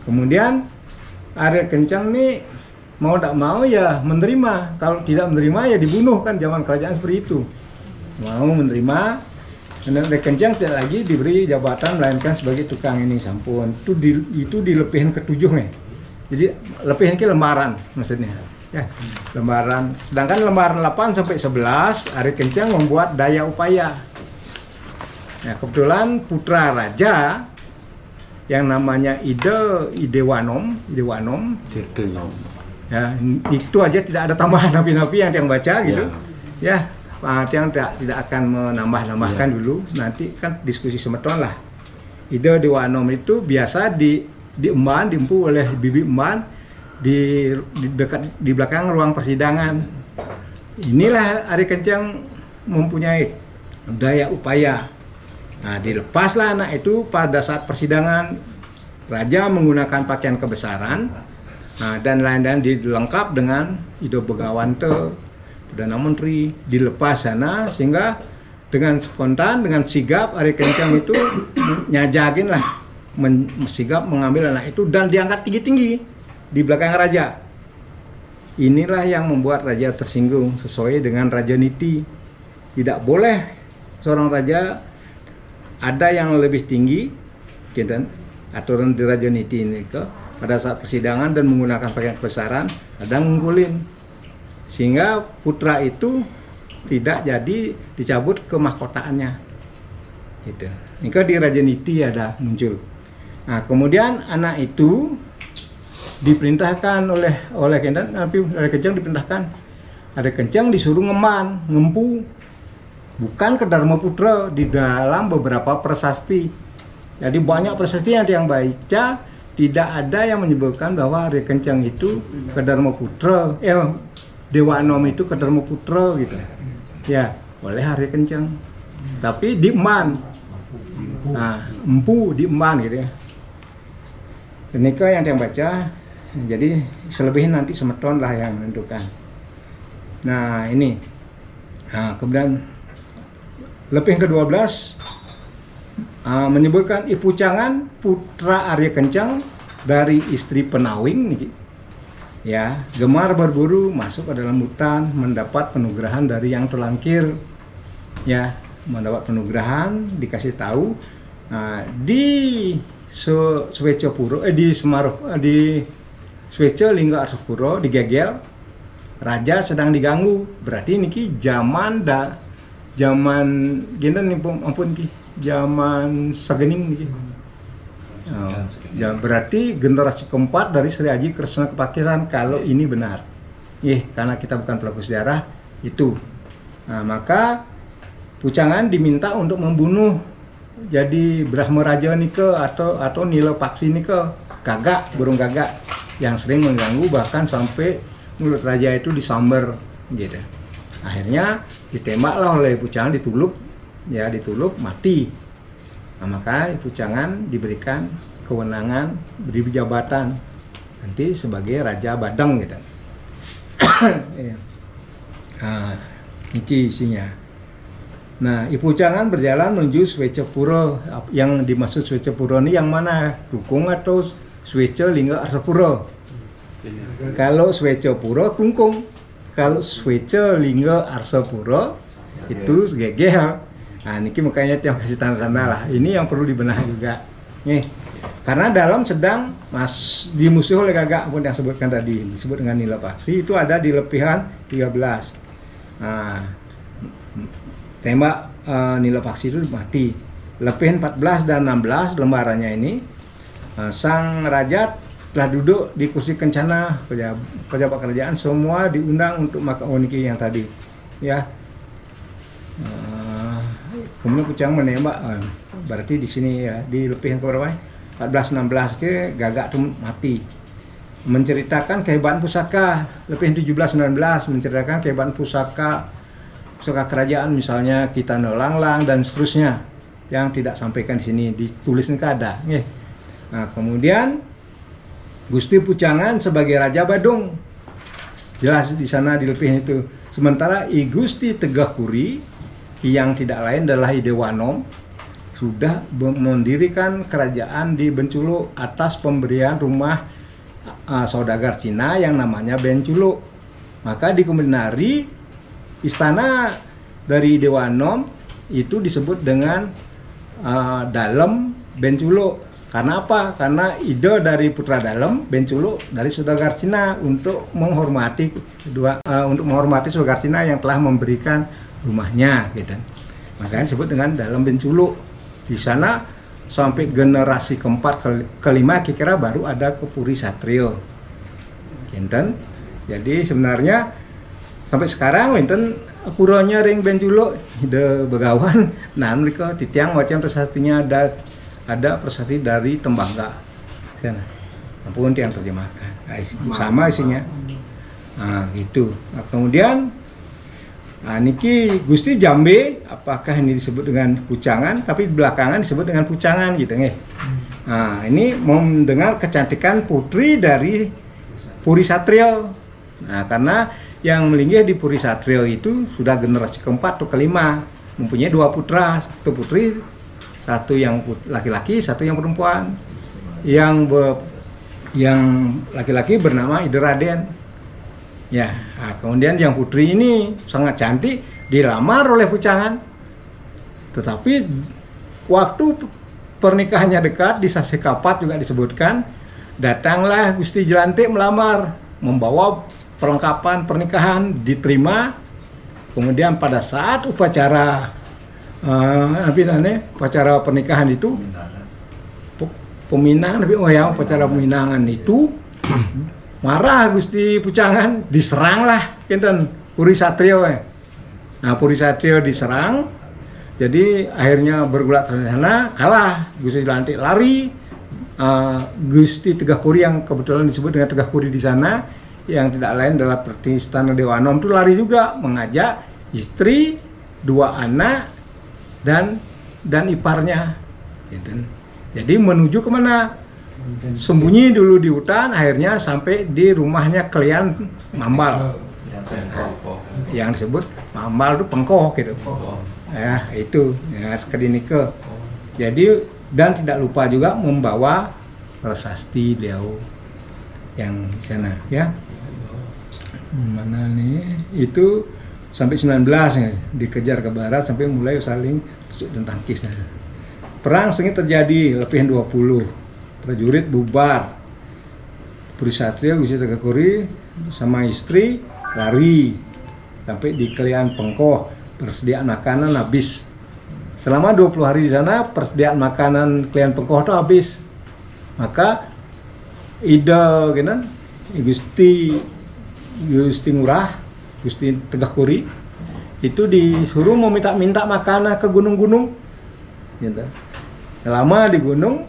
kemudian Ari Kenceng nih mau tak mau ya menerima, kalau tidak menerima ya dibunuh, kan zaman kerajaan seperti itu. Mau menerima, dan Ari Kenceng tidak lagi diberi jabatan melainkan sebagai tukang ini sampun. Itu dilepihin ke-7 Jadi lepihin ke lembaran maksudnya. Ya, lembaran. Sedangkan lembaran 8 sampai 11 Ari Kenceng membuat daya upaya. Ya, kebetulan putra raja yang namanya Idewanom. Ya, itu aja tidak ada tambahan napi-napi yang baca gitu. Ya, yang tidak akan menambahkan dulu. Nanti kan diskusi semeton lah. Idewanom itu biasa diemban, diempu oleh bibi emban di belakang ruang persidangan. Inilah Ari Kenceng mempunyai daya upaya. Nah, dilepaslah anak itu pada saat persidangan. Raja menggunakan pakaian kebesaran. Nah, dan lain-lain dilengkap dengan Ido Begawante, Perdana Menteri, dilepas sana sehingga dengan spontan, dengan sigap Ari Kenceng itu nyajagin lah, sigap mengambil anak itu dan diangkat tinggi-tinggi di belakang raja. Inilah yang membuat raja tersinggung sesuai dengan Raja Niti. Tidak boleh seorang raja ada yang lebih tinggi, aturan di Raja Niti ini pada saat persidangan dan menggunakan pakaian kebesaran ada ngungkulin sehingga putra itu tidak jadi dicabut kemahkotaannya gitu. Ini di Raja Niti ada muncul. Nah, kemudian anak itu diperintahkan oleh Kenceng diperintahkan Ari Kenceng disuruh ngempu bukan ke Dharmaputra di dalam beberapa prasasti. Jadi banyak prasasti yang baca tidak ada yang menyebutkan bahwa Ari Kenceng itu ke Dharmaputra, Dewanom itu ke Dharmaputra gitu. Ya, oleh Ari Kenceng. Tapi di Emban. Nah, empu di Emban gitu ya. Ini yang baca. Jadi selebihnya nanti semeton lah yang menentukan. Nah, ini. Nah, kemudian lebih ke-12 menyebutkan Ipu Cangan putra Ari Kenceng dari istri Penawing nih. Ya, gemar berburu masuk ke dalam hutan mendapat penugerahan dari yang terlangkir. Ya, mendapat penugerahan dikasih tahu di Swecapuro di Semarang di Sweca Lingga Arsapuro digegel raja sedang diganggu. Berarti niki zaman gini nih ampun ki zaman Sagening nih. Ya, berarti generasi keempat dari Sri Haji Kresna Kepakisan kalau ini benar. Karena kita bukan pelaku sejarah itu. Nah, maka Pucangan diminta untuk membunuh jadi Brahmaraja nike atau Nilapaksi nike, gagak, burung gagak yang sering mengganggu, bahkan sampai mulut raja itu disambar gitu. Akhirnya ditembaklah oleh Pucangan, ditulup mati. Nah, maka Pucangan diberikan kewenangan, beri jabatan nanti sebagai Raja Badang gitu. Nah, ini isinya. Nah, Pucangan berjalan menuju Swecapura. Yang dimaksud Swecapura ini yang mana? Klungkung atau Sweca Lingga Arsapura? Kalau Swecapura Klungkung, kalau Sweca Lingga Arsapura itu gegeh. Nah, niki makanya yang kasih tanda-tanda lah. Ini yang perlu dibenahi juga. Nih, karena dalam sedang dimusuhi oleh gagak pun yang sebutkan tadi, disebut dengan Nilapaksi, itu ada di lepihan 13. Nah, tembak Nilapaksi itu mati. Lepihan 14 dan 16 lembarannya ini, sang raja telah duduk di kursi kencana, pejabat kerajaan semua diundang untuk makan niki yang tadi, ya. Kemudian Pucangan menembak, berarti di sini ya, di lepihan berapa? 14-16 ke gagak itu mati. Menceritakan kehebatan pusaka, lepihan 17-19 menceritakan kehebatan pusaka kerajaan, misalnya kita Langlang dan seterusnya yang tidak sampaikan di sini, ditulisnya ada. Nah, kemudian Gusti Pucangan sebagai Raja Badung, jelas di sana di lepihan itu. Sementara I Gusti Tegahkuri yang tidak lain adalah I Dewanom sudah mendirikan kerajaan di Bengkulu atas pemberian rumah saudagar Cina yang namanya Bengkulu. Maka di kemudian hari istana dari Dewanom itu disebut dengan Dalem Bengkulu. Karena apa? Karena ide dari putra Dalem Bengkulu dari saudagar Cina untuk menghormati saudagar Cina yang telah memberikan rumahnya, gitu. Makanya disebut dengan Dalem Bengkulu. Di sana sampai generasi keempat kelima kira-kira baru ada Kepuri Satrio. Kinten. Jadi sebenarnya sampai sekarang winten puranya ring Bengkulu ide begawan. Nah, mereka titiang macam prasastinya ada prasasti dari Tembangga. Sana. Ampun yang terjemahkan. Nah, sama isinya. Nah, gitu. Nah, kemudian niki Gusti Jambe, apakah ini disebut dengan Pucangan, tapi belakangan disebut dengan Pucangan gitu nih. Nah, ini mau mendengar kecantikan putri dari Puri Satrio. Nah, karena yang melinggih di Puri Satrio itu sudah generasi keempat atau kelima, mempunyai 2 putra, 1 putri, 1 yang laki-laki, 1 yang perempuan. Yang laki-laki bernama Ideraden. Ya, nah, kemudian yang putri ini sangat cantik, dilamar oleh Pucangan. Tetapi waktu pernikahannya dekat di Sasekapat juga disebutkan, datanglah Gusti Jelantik melamar, membawa perlengkapan pernikahan, diterima. Kemudian pada saat upacara upacara pernikahan itu, upacara peminangan itu marah Gusti Pucangan, diseranglah kinten Puri Satrio. Nah, Puri Satrio diserang, jadi akhirnya bergulat ke sana, kalah. Gusti Jelantik lari, Gusti Tegahkuri yang kebetulan disebut dengan Tegahkuri di sana, yang tidak lain adalah Istana Dewanom itu lari juga, mengajak istri, 2 anak dan iparnya. Kinten. Jadi menuju kemana? Sembunyi dulu di hutan, akhirnya sampai di rumahnya Kelian Mambal, yang disebut Mambal itu pengkoh gitu. Ya, itu ya sekedinike. Jadi dan tidak lupa juga membawa prasasti beliau yang di sana, ya. Mana nih? Itu sampai 19 ya, dikejar ke barat sampai mulai saling tusuk dan tangkis. Perang sengit terjadi, lebihan 20. Prajurit bubar. Puri Satrio, Gusti Tegahkuri sama istri lari sampai di Kelian Pengkoh. Persediaan makanan habis. Selama 20 hari di sana, persediaan makanan Kelian Pengkoh itu habis. Maka ide gitu, Gusti Ngurah, Gusti Tegahkuri itu disuruh mau minta makanan ke gunung-gunung, gitu. Lama di gunung,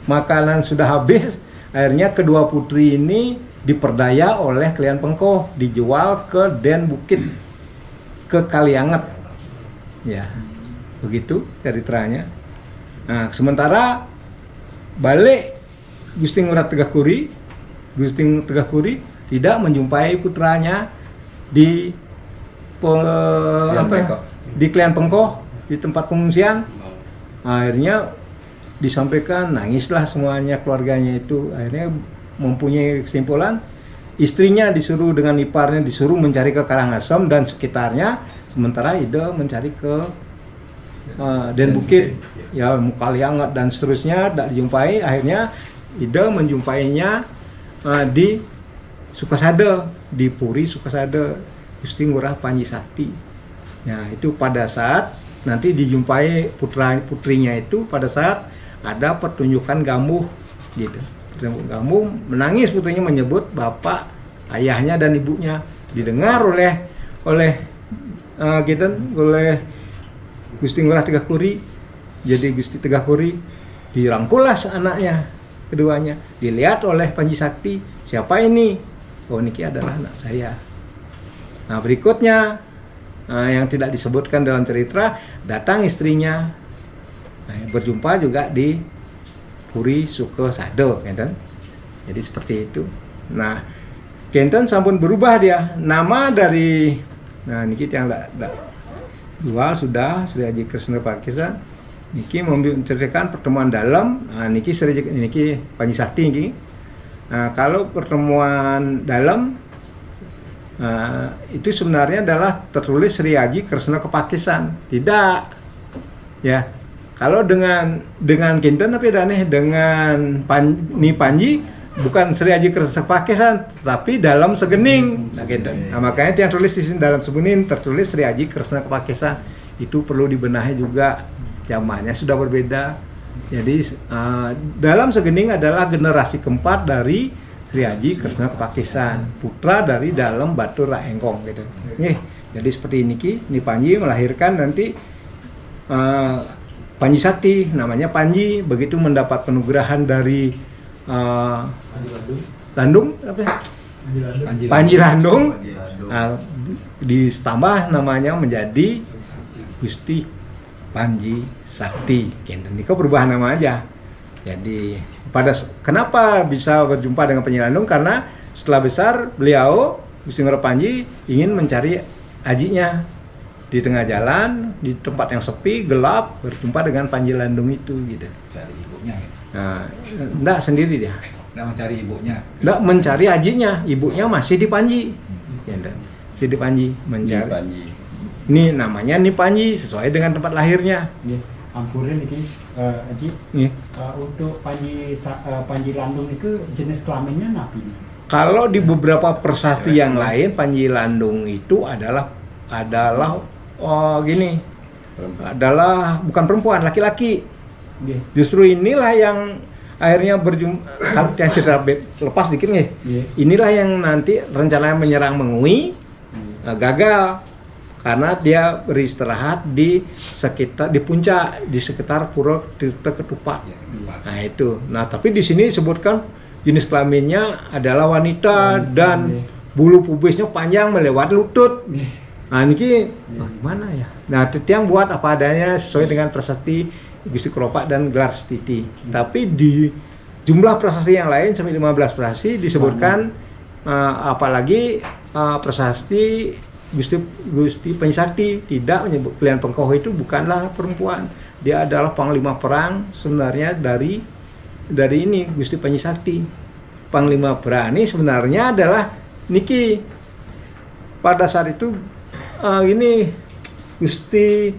makanan sudah habis, akhirnya kedua putri ini diperdaya oleh Kalian Pengkoh, dijual ke Den Bukit, ke Kalianget, ya, begitu ceritanya. Nah, sementara balik Gusti Ngurah Tegakuri tidak menjumpai putranya di di Kalian Pengkoh, di tempat pengungsian. Akhirnya disampaikan, nangislah semuanya keluarganya itu. Akhirnya mempunyai kesimpulan, istrinya disuruh dengan iparnya disuruh mencari ke Karangasem dan sekitarnya, sementara Ida mencari ke Den Bukit, ya, Kalianget dan seterusnya, tidak dijumpai. Akhirnya Ida menjumpainya di Sukasada, di Puri Sukasada, Gusti Ngurah Panji Sakti. Nah, itu pada saat nanti dijumpai putrinya itu pada saat ada pertunjukan Gamuh, gitu. Gamuh menangis, putrinya menyebut bapak, ayahnya dan ibunya. Didengar oleh Gusti Ngurah Tegakuri. Jadi Gusti Tegakuri dirangkullah anaknya keduanya. Dilihat oleh Panji Sakti, siapa ini? Oh, niki adalah anak saya. Nah, berikutnya yang tidak disebutkan dalam cerita, datang istrinya, berjumpa juga di Puri Sukasada, kan? Jadi seperti itu. Nah, Kenten sampun berubah dia nama dari, nah niki yang tidak jual sudah Sri Haji Kresna Pakisa. Niki menceritakan pertemuan dalam, niki Panji Sakti niki. Nah, kalau pertemuan dalam itu sebenarnya adalah tertulis Sri Haji Kresna Kepakisan. Tidak, ya. Kalau dengan Kinten tapi aneh dengan Panji bukan Sri Haji Kresna Kepakisan, tapi dalam segening. Nah, Kinten. Nah, makanya yang tulis di sini dalam segening tertulis Sri Haji Kresna Kepakisan. Itu perlu dibenahi juga, zamannya sudah berbeda. Jadi dalam segening adalah generasi keempat dari Sri Haji Kresna Kepakisan, putra dari dalam Batur Raengkong, gitu. Nih, jadi seperti ini Panji melahirkan nanti Panji Sakti, namanya Panji. Begitu mendapat penugerahan dari Landung, apa ya? Panji Landung, ditambah namanya menjadi Gusti Panji Sakti. Ini kok perubahan nama aja. Jadi kenapa bisa berjumpa dengan Panji Landung? Karena setelah besar beliau Gusti Ngurah Panji ingin mencari ajinya di tengah jalan, di tempat yang sepi, gelap, berjumpa dengan Panji Landung itu, gitu.
Cari ibunya, gitu.
Nah, enggak sendiri dia.
Enggak mencari ibunya.
Enggak mencari ajinya, ibunya masih di Panji. Ya, masih di Panji mencari. Ini namanya Panji sesuai dengan tempat lahirnya.
Ampura niki Aji. Untuk Panji Landung itu jenis kelaminnya napi.
Kalau di beberapa prasasti yang lain, Panji Landung itu adalah adalah bukan perempuan, laki-laki. Justru inilah yang akhirnya berjumpa, yang cerita lepas dikit nih. Inilah yang nanti rencananya menyerang Mengui, gagal karena dia beristirahat di puncak, di sekitar Pura Tirta Ketupat. Nah itu. Nah tapi di sini disebutkan jenis kelaminnya adalah wanita dan bulu pubisnya panjang melewati lutut. Nah ini gimana ya? Nah Titiang buat apa adanya sesuai dengan prasasti Gusti Keropak dan gelar Setiti. Tapi di jumlah prasasti yang lain sampai 15 prasasti disebutkan apalagi prasasti Gusti Panji Sakti tidak menyebut Kalian Pengkoh itu bukanlah perempuan. Dia adalah panglima perang sebenarnya dari ini Gusti Panji Sakti. Panglima perang ini sebenarnya adalah niki pada saat itu ini Gusti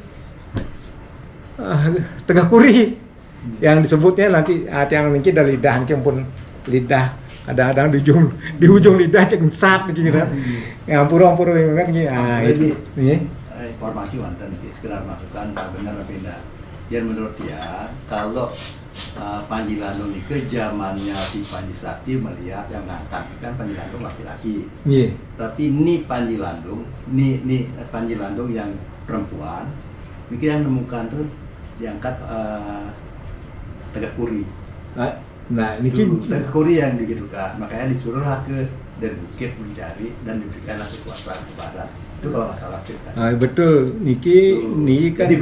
Tegakuri yang disebutnya nanti yang niki dari lidah niki pun lidah kadang-kadang di ujung lidah cengsat gitu kan. Ya ampura kan gini. Ah itu.
Informasi wonten iki sekedar masukan Pak benar apa tidak. Jadi menurut dia kalau
Panji Landung ini ke zamannya si Panji Sakti melihat yang ngangkat kan Panji Landung laki-laki.
Iya.
Tapi ini Panji Landung, ini Panji Landung yang perempuan, ini yang nemukan tuh diangkat Tegak Kuri.
Nah, ini
Tegak Kuri yang digidukan, makanya disuruhlah ke dan bukit mencari dan diberikanlah kekuasaan kepada. Itu kalau nggak salah cerita.
Betul, ini kan
jadi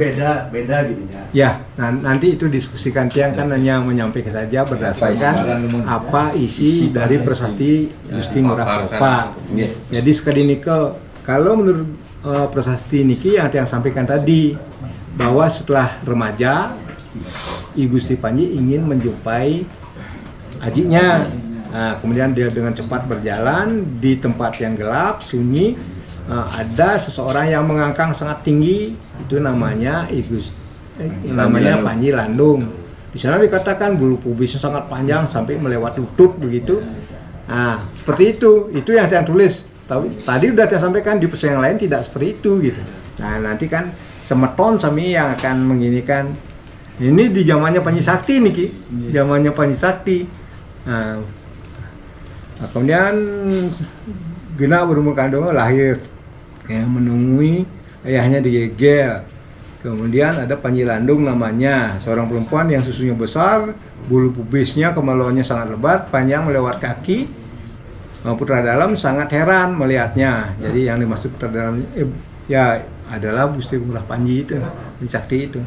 beda gininya.
ya. Nanti itu diskusikan tiang kan hanya menyampaikan saja berdasarkan apa isi dari prasasti Gusti Ngurah Propa. Jadi sekali nikel kalau menurut prasasti niki yang tiang sampaikan tadi bahwa setelah remaja I Gusti Panji ingin menjumpai ajinya. Nah, kemudian dia dengan cepat berjalan di tempat yang gelap, sunyi. Ada seseorang yang mengangkang sangat tinggi, itu namanya namanya Panji Landung. Di sana dikatakan bulu pubisnya sangat panjang sampai melewati lutut begitu. Nah, seperti itu yang saya tulis. Tadi udah saya sampaikan di pesan yang lain tidak seperti itu gitu. Nah, nanti kan semeton sami yang akan menginikan. Ini di zamannya Panji Sakti nih Ki, zamannya Panji Sakti. Nah, kemudian Gena berumur kandung lahir, menungui ayahnya digegel. Kemudian ada Panji Landung namanya, seorang perempuan yang susunya besar, bulu pubisnya kemaluannya sangat lebat, panjang melewat kaki. Putra dalam sangat heran melihatnya. Jadi yang dimaksud putra dalam ya adalah Gusti Ngurah Panji itu, Panji Sakti itu.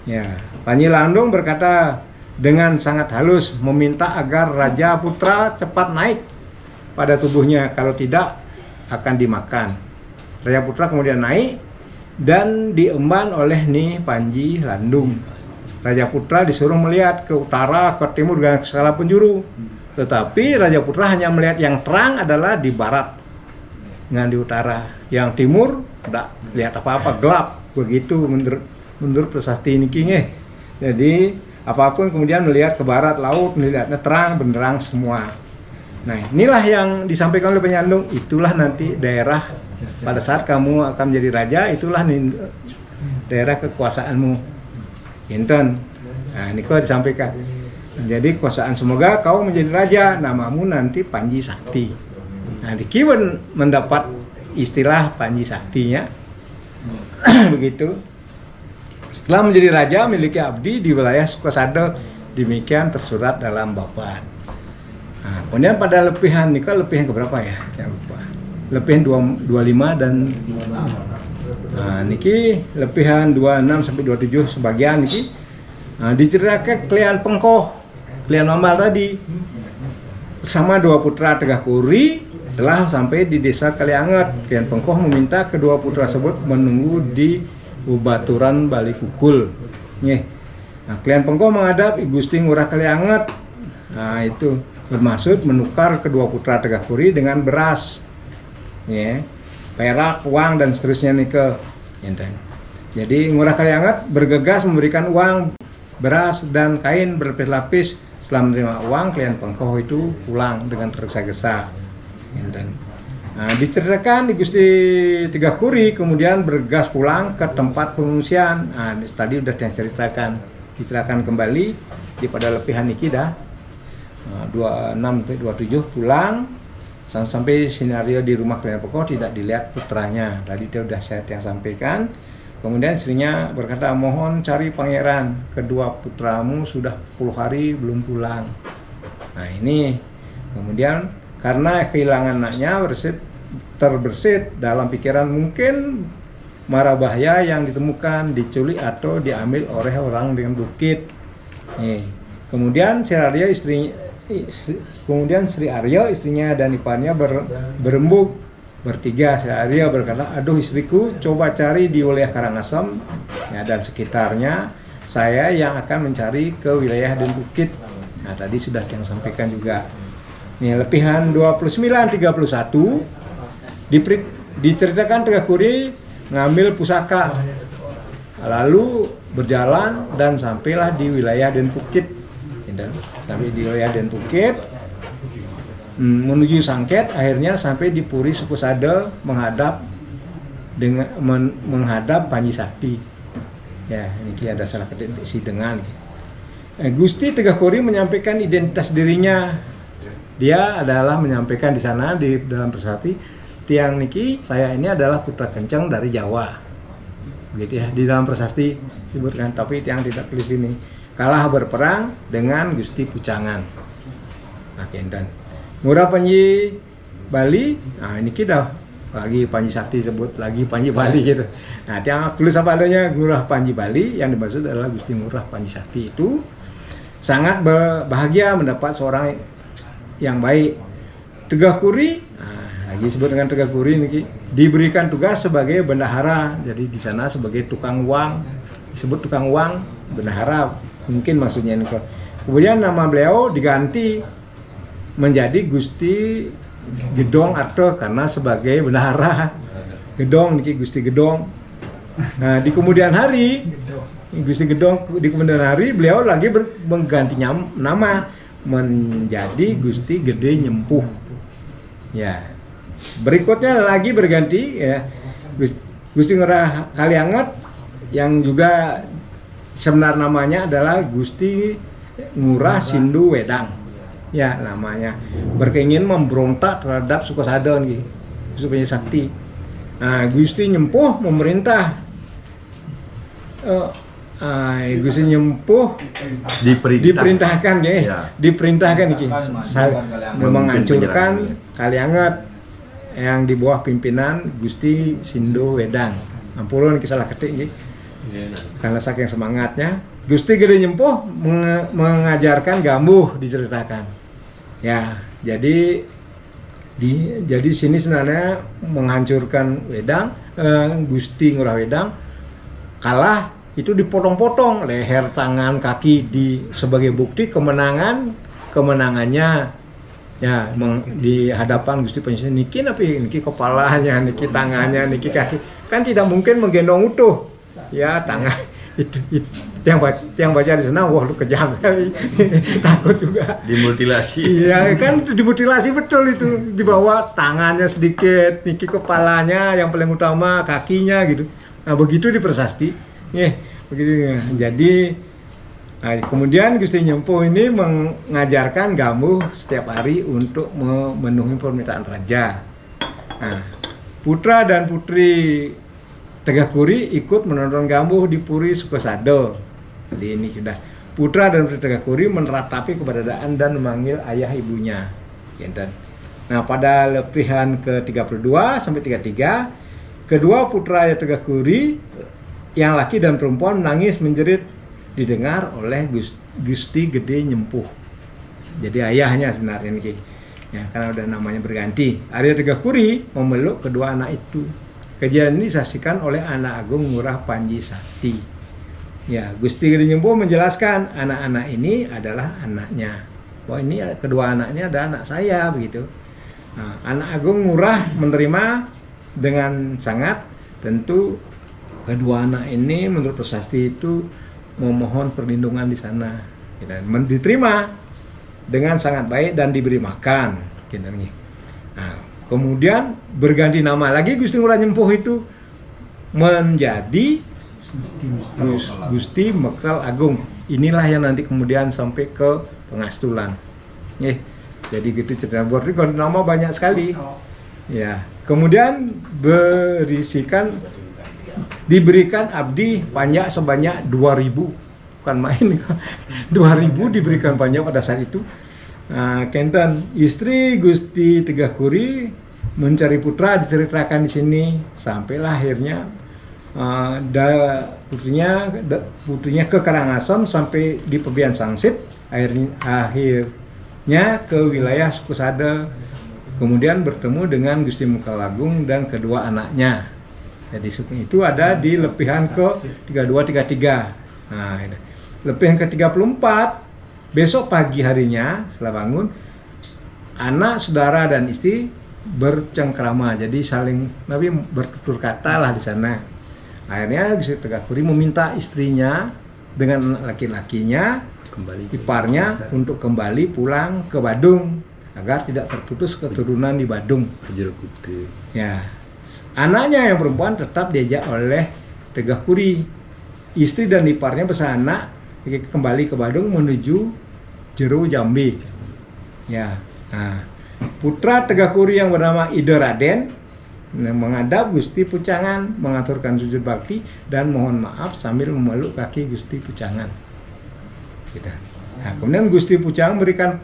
Ya, Panji Landung berkata dengan sangat halus meminta agar Raja Putra cepat naik pada tubuhnya, kalau tidak akan dimakan. Raja Putra kemudian naik dan diemban oleh nih Panji Landung. Raja Putra disuruh melihat ke utara, ke timur dan ke segala penjuru. Tetapi Raja Putra hanya melihat yang terang adalah di barat dengan di utara. Yang timur tidak lihat apa-apa, gelap. Begitu menurut prasasti ini Jadi apapun kemudian melihat ke barat laut, melihatnya terang benderang semua. Nah, inilah yang disampaikan oleh Panji Landung. Itulah nanti daerah pada saat kamu akan menjadi raja, itulah daerah kekuasaanmu. Inten. Nah, ini kok disampaikan. Jadi kekuasaan, semoga kau menjadi raja, namamu nanti Panji Sakti. Nah, di Kiwen mendapat istilah Panji Saktinya. Begitu. Setelah menjadi raja memiliki abdi di wilayah Sukasada, demikian tersurat dalam Babat. Nah, kemudian pada lepihan nikah, lepihan keberapa ya? Jangan lupa. Lepihan 25 dan niki lepihan 26 sampai 27 sebagian niki. Diceritakan Klian Pengkoh, Klian Mamal tadi sama dua putra Tegak Kuri telah sampai di desa Kalianget. Klian Pengkoh meminta kedua putra tersebut menunggu di Ubaturan Balikukul. Nah, Klian Pengkoh menghadap Gusti Ngurah Kalianget. Nah, itu bermaksud menukar kedua putra Tegak Kuri dengan beras, perak, uang dan seterusnya nikel. Jadi Ngurah Kalianget bergegas memberikan uang, beras dan kain berlapis-lapis. Setelah menerima uang, Klian Pengkoh itu pulang dengan tergesa-gesa. Nah, diceritakan di Gusti Tegak Kuri kemudian bergegas pulang ke tempat pengungsian. Nah, tadi sudah diceritakan, diceritakan kembali di pada lepihan niki dah 26 sampai 27 pulang sampai skenario di rumah Klian Pengkoh tidak dilihat putranya. Tadi dia sudah saya sampaikan. Kemudian istrinya berkata, mohon cari pangeran, kedua putramu sudah 10 hari belum pulang. Nah, ini kemudian karena kehilangan anaknya terbersit dalam pikiran mungkin mara bahaya yang ditemukan, diculik atau diambil oleh orang dengan bukit. Kemudian Sri Aryo istrinya dan iparnya berembuk bertiga. Sri Aryo berkata, aduh istriku, coba cari di wilayah Karangasem dan sekitarnya, saya yang akan mencari ke wilayah dan bukit. Nah, tadi sudah yang sampaikan juga. Nih, lepihan 29-31 diceritakan Tegak Kuri ngambil pusaka, lalu berjalan dan sampailah di wilayah Den Bukit. Sampai di wilayah Den Bukit menuju Sangket, akhirnya sampai di Puri Sukusada menghadap Panji Sakti. Ya, ini ada salah ketik si dengan. Gusti Tegah Kuri menyampaikan identitas dirinya. Dia adalah menyampaikan di sana di dalam prasasti, tiang niki saya ini adalah putra kencang dari Jawa. Begitu ya, di dalam prasasti disebutkan, tapi tiang tidak tulis ini. Kalah berperang dengan Gusti Pucangan. Nah, dan Ngurah Panji Bali, nah ini kita lagi Panji Sakti sebut lagi Panji Bali gitu. Nah, tiang tulis apa adanya Ngurah Panji Bali, yang dimaksud adalah Gusti Ngurah Panji Sakti itu sangat bahagia mendapat seorang yang baik. Tegah Kuri, nah, lagi sebut dengan Tegah Kuri ini diberikan tugas sebagai bendahara. Jadi di sana sebagai tukang uang, disebut tukang uang, bendahara mungkin maksudnya ini. Kemudian nama beliau diganti menjadi Gusti Gedong Arto karena sebagai bendahara. Gedong niki Gusti Gedong. Nah, di kemudian hari Gusti Gedong di kemudian hari beliau lagi mengganti nama menjadi Gusti Gede Nyempuh. Ya. Berikutnya lagi berganti ya Gusti Ngurah Kalianget yang juga sebenar namanya adalah Gusti Ngurah Sindu Wedang. Ya, namanya berkeinginan memberontak terhadap Sukosada nih, Gusti Sakti. Nah, Gusti Nyempuh memerintah Gusti Nyempuh diperintahkan ya. Diperintahkan iki menghancurkan Kalianget yang di bawah pimpinan Gusti Sindu Wedang. Ampun iki salah ketik nggih. Karena saking semangatnya Gusti Gede Nyempuh mengajarkan Gambuh diceritakan. Ya, jadi sini sebenarnya menghancurkan Wedang, Gusti Ngurah Wedang kalah itu dipotong-potong leher, tangan, kaki sebagai bukti kemenangannya ya di hadapan Gusti Panji niki niki kepalanya, niki tangannya, niki kaki. Kan tidak mungkin menggendong utuh. Ya, tangan itu yang baca di sana, wah lu kejam sekali. Takut juga
dimutilasi.
Iya kan, dimutilasi betul itu, dibawa tangannya sedikit, niki kepalanya yang paling utama, kakinya gitu. Nah begitu di prasasti, begitu. Jadi kemudian Gusti Nyempuh ini mengajarkan Gambuh setiap hari untuk memenuhi permintaan raja. Nah, putra dan putri Tegah Kuri ikut menonton Gambuh di Puri Sukosada. Jadi ini sudah putra dan putri Tegah Kuri meneratapi keberadaan dan memanggil ayah ibunya. Nah, pada lepihan ke-32 sampai 33, kedua putra Tegah Kuri yang laki dan perempuan menangis menjerit didengar oleh Gusti Gede Nyempuh. Jadi ayahnya sebenarnya ini. Ya, karena udah namanya berganti. Arya Tegah Kuri memeluk kedua anak itu. Kejadian ini disaksikan oleh anak agung Ngurah Panji Sakti. Ya, Gusti Gede Nyempuh menjelaskan anak-anak ini adalah anaknya. Bahwa ini kedua anaknya adalah anak saya begitu. Nah, anak agung Ngurah menerima dengan sangat. Tentu kedua anak ini menurut prasasti itu memohon perlindungan di sana. Dan diterima dengan sangat baik dan diberi makan. Nah, kemudian berganti nama lagi Gusti Ngurah Nyempuh itu menjadi Gusti Mekal Agung. Inilah yang nanti kemudian sampai ke Pengastulan. Jadi gitu cerita. Berarti nama banyak sekali. Ya, kemudian diberikan abdi panjak sebanyak 2000. Bukan main, 2000 diberikan panjak pada saat itu. Kenten istri Gusti Tegah Kuri mencari putra diceritakan di sini sampai akhirnya putrinya ke Karangasem sampai di Pebian Sangsit, akhirnya ke wilayah Sukosada, kemudian bertemu dengan Gusti Mekal Agung dan kedua anaknya. Jadi itu ada di lepihan ke 32-33. Nah, lepihan ke-34 besok pagi harinya setelah bangun, anak, saudara dan istri bercengkrama, jadi saling Nabi bertutur kata lah di sana. Akhirnya Gusti Tegah Kuri meminta istrinya dengan laki-lakinya, iparnya untuk kembali pulang ke Badung agar tidak terputus keturunan di Badung. Ya, anaknya yang perempuan tetap diajak oleh Tegah Kuri. Istri dan iparnya bersama anak kembali ke Badung menuju Jero Jambi. Ya. Nah, putra Tegakuri yang bernama Ida Raden menghadap Gusti Pucangan, mengaturkan sujud bakti dan mohon maaf sambil memeluk kaki Gusti Pucangan. Gitu. Nah, kemudian Gusti Pucangan berikan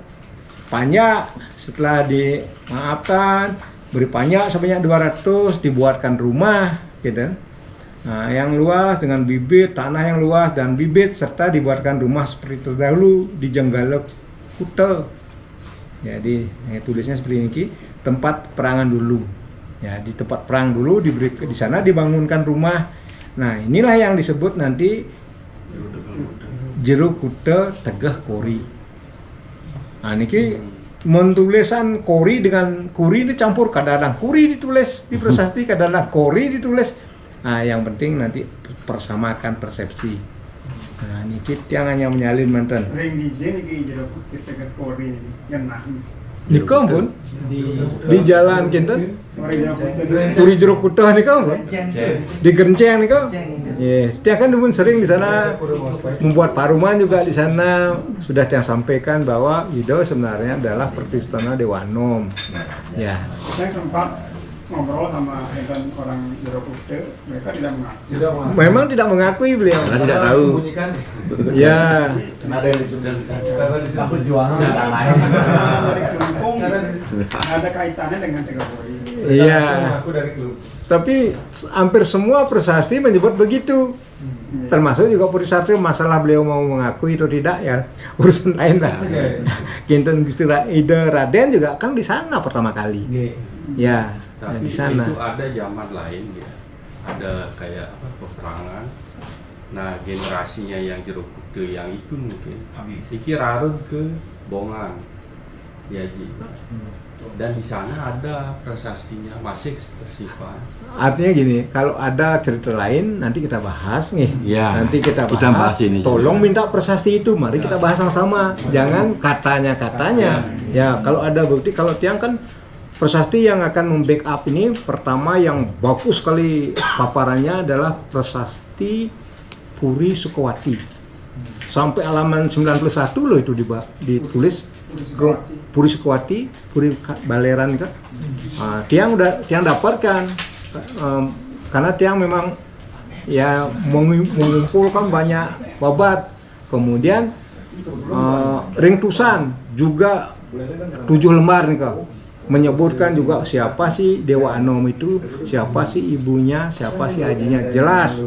panja. Setelah dimaafkan, beri panja sebanyak 200, dibuatkan rumah, gitu. Nah, yang luas dengan bibit, tanah yang luas dan bibit, serta dibuatkan rumah seperti terdahulu di Jenggala Kuta. Jadi tulisnya seperti ini, tempat perangan dulu. Ya, di tempat perang dulu di sana dibangunkan rumah. Nah, inilah yang disebut nanti Jero Kuta Tegah Kori. Nah, niki menulisan Kori dengan Kuri dicampur, kadang-kadang Kuri ditulis di prasasti, kadang-kadang Kori ditulis. Nah, yang penting nanti persamakan persepsi. Nah, ini yang hanya menyalin mantan.
Ring DJ ini Jero Kuta Tegah Kori ini yang nah.
Di kampung di jalan kinten Turi Jero Kuta nih kampung di Gerenceng nih kampung. Ya, dia kan dulu sering di sana membuat paruman juga di sana. Sudah yang sampaikan bahwa Ido sebenarnya adalah Pertistana Dewa Anom. Ya.
Saya sempat ngobrol sama orang Jero Kuta, mereka tidak mengaku.
Memang tidak mengakui beliau.
Karena tidak tahu.
Ya.
Ada yang perjuangan lain. Dari Kelungkung, ada kaitannya dengan Tegah Kori.
Iya. Tapi hampir semua prasasti menyebut begitu. Termasuk juga Purisatrio, masalah beliau mau mengakui atau tidak ya urusan lain lah. Kinten Gusti Ida Raden juga kan di sana pertama kali. Ya.
Tapi
di sana
itu ada zaman lain ya, ada kayak peperangan. Nah, generasinya yang Jero Kuta yang itu mungkin iki rarun ke Bongan ya Ji. Dan di sana ada prasastinya masih bersifat.
artinya gini, kalau ada cerita lain nanti kita bahas nih.
Ya,
nanti kita
kita
bahas.
bahas ini.
Tolong minta prasasti itu, mari kita bahas sama-sama. Jangan katanya. Ya, kalau ada bukti, kalau tiang kan prasasti yang akan membackup ini, pertama yang bagus sekali paparannya adalah prasasti Puri Sukawati. Sampai halaman 91 loh itu ditulis Puri Sukawati, Puri Baleran kan. Tiang dapatkan karena tiang memang ya mengumpulkan banyak babat. Kemudian ringtusan juga 7 lembar nih kak. Menyebutkan juga siapa sih Dewa Anom itu, siapa sih ibunya, siapa sih hajinya, jelas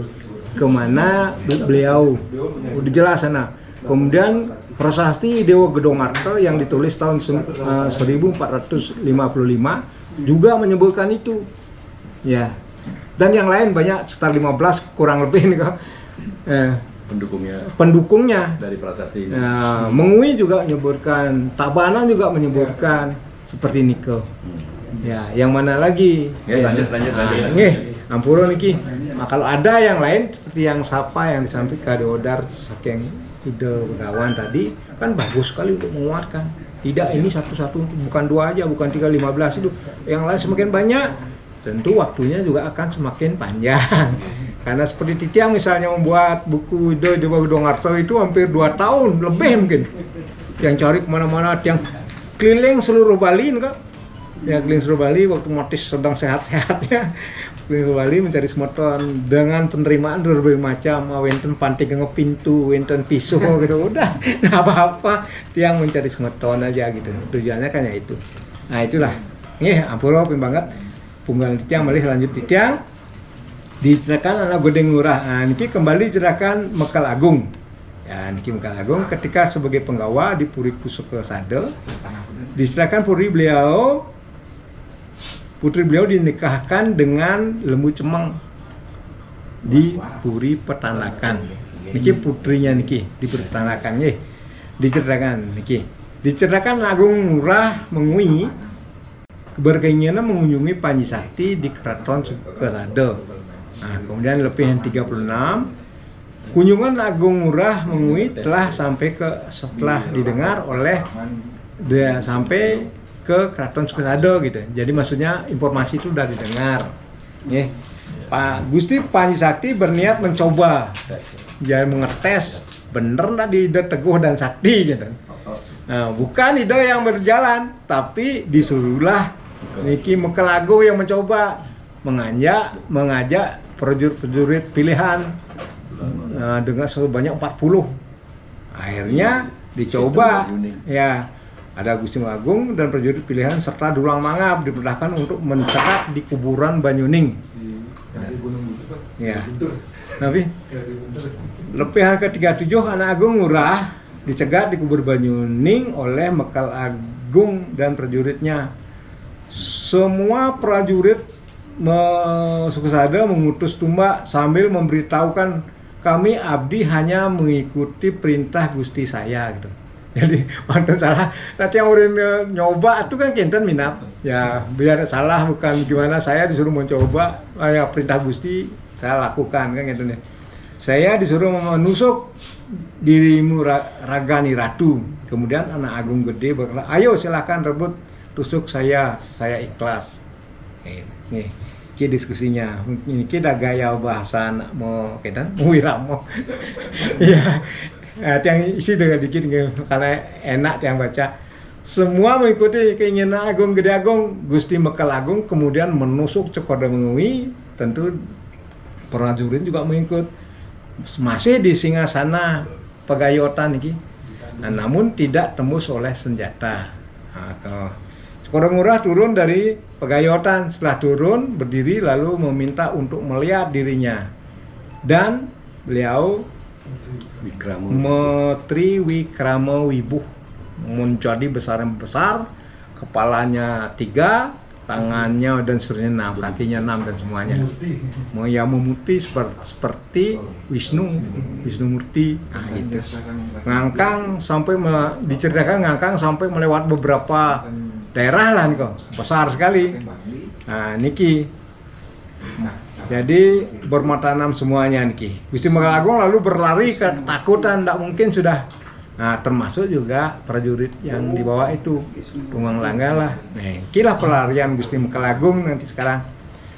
kemana beliau, udah jelas sana. Kemudian prasasti Dewa Gedongarto yang ditulis tahun 1455 juga menyebutkan itu, ya. Dan yang lain banyak sekitar 15 kurang lebih nih kak. Pendukungnya
dari prasasti ini.
Mengui juga menyebutkan, Tabanan juga menyebutkan. Seperti nikel. Ya, yang mana lagi?
Ya, lanjut.
Ampuro niki. Nah, kalau ada yang lain seperti yang Sapa yang disampaikan Deodar saking ide Begawan tadi kan bagus sekali untuk menguatkan. Tidak ini satu-satu, bukan 2 aja, bukan 3, 15 itu. Yang lain semakin banyak, tentu waktunya juga akan semakin panjang. Karena seperti Titiang misalnya membuat buku Dewa Gedongarto itu hampir 2 tahun lebih mungkin. Yang cari kemana-mana, yang keliling seluruh Bali kak. Ya keliling seluruh Bali waktu Motis sedang sehat-sehatnya. Keliling seluruh Bali mencari semeton dengan penerimaan berbagai macam. Wenten panting ngepintu, wenten pisau gitu. Udah, nggak apa-apa. Tiang mencari semeton aja gitu. Tujuannya kan ya itu. Nah itulah. Ampuro banget. Punggal Tiang malih lanjut Tiang. Diceritakan anak Godeng Ngurah. Nah, niki kembali ceritakan Mekal Agung. Ya, niki Mekal Agung ketika sebagai penggawa di Puri Kusaka Sade, diserahkan putri beliau dinikahkan dengan Lembu Cemeng di Puri Petanakan. Niki putrinya niki di Puri Petanakan nggih. Diceritakan Agung Ngurah Mengui berkeinginan mengunjungi Panji Sakti di Keraton Sukasada. Nah, kemudian lebih yang 36 kunjungan Agung Ngurah Mengui telah setelah didengar oleh dia sampai ke Keraton Sukasada gitu. Jadi maksudnya informasi itu sudah didengar. Pak Gusti Panji Sakti berniat mencoba, jadi mengetes bener nggak di ide Teguh dan Sakti gitu. Nah, bukan ide yang berjalan, tapi disuruhlah Niki Mekelago yang mencoba mengajak prajurit pilihan dengan sebanyak 40. Akhirnya dicoba ya. Ada Gusti Agung dan prajurit pilihan serta Dulang Mangap diperintahkan untuk mencegat di kuburan Banyuning. Ya. Tapi lepihan ke-37 anak Agung Ngurah dicegat di kubur Banyuning oleh Mekal Agung dan prajuritnya. Semua prajurit Sukusada mengutus tumbak sambil memberitahukan, kami abdi hanya mengikuti perintah Gusti saya gitu. Jadi wonten salah nanti yang udah nyoba itu kan kinten minat ya, biar salah bukan gimana, saya disuruh mencoba ya perintah Gusti saya lakukan kan gitu nih. Saya disuruh menusuk dirimu Ragani Ratu, kemudian anak Agung Gede berkata, ayo silakan rebut tusuk saya ikhlas. Nih ki diskusinya ini kita gaya bahasa anak mau kedan wiramo ya. Yang isi dengan dikit karena enak yang baca. Semua mengikuti keinginan Agung Gede Agung, Gusti Mekal Agung kemudian menusuk Cekoda Mengui. Tentu prajurit juga mengikut. Masih di singgasana Pegayotan iki. Nah, namun tidak tembus oleh senjata. Atau Cekoda Ngurah turun dari Pegayotan. Setelah turun berdiri lalu meminta untuk melihat dirinya. Dan beliau Metri Wikrama Wibuh menjadi besar, kepalanya 3, tangannya dan seterusnya 6, kakinya 6 dan semuanya. Yang memutih seperti Wisnu Murti. Nah, itu. Ngangkang sampai diceritakan ngangkang sampai melewat beberapa daerah lah nih kok, besar sekali. Nah, niki. Jadi bermata 6 semuanya niki. Gusti Mekal Agung lalu berlari ketakutan, tidak mungkin sudah. Nah, termasuk juga prajurit yang di bawah itu, Tunggang Langga lah. Nah, inilah pelarian Gusti Mekal Agung nanti sekarang.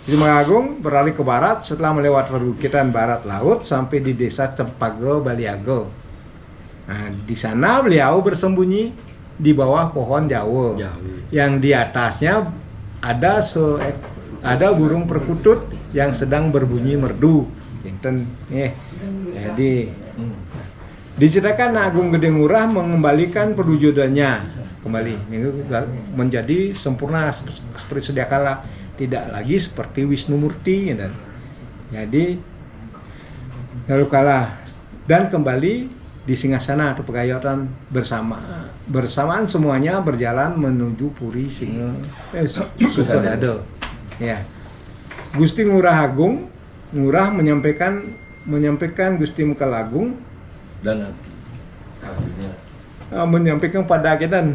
Gusti Mekal Agung berlari ke barat setelah melewati perbukitan barat laut sampai di desa Cempago Baliago. Nah, di sana beliau bersembunyi di bawah pohon Jawa. Yang di atasnya ada burung perkutut yang sedang berbunyi merdu. Jadi diceritakan Agung Gede Ngurah mengembalikan perwujudannya kembali menjadi sempurna seperti sedia kala, tidak lagi seperti Wisnu Murti. Jadi lalu kalah dan kembali di singgasana atau Pegayotan bersamaan semuanya berjalan menuju Puri Sukodado. Ya. Gusti Ngurah menyampaikan Gusti Mekal Agung
dan
menyampaikan pada kita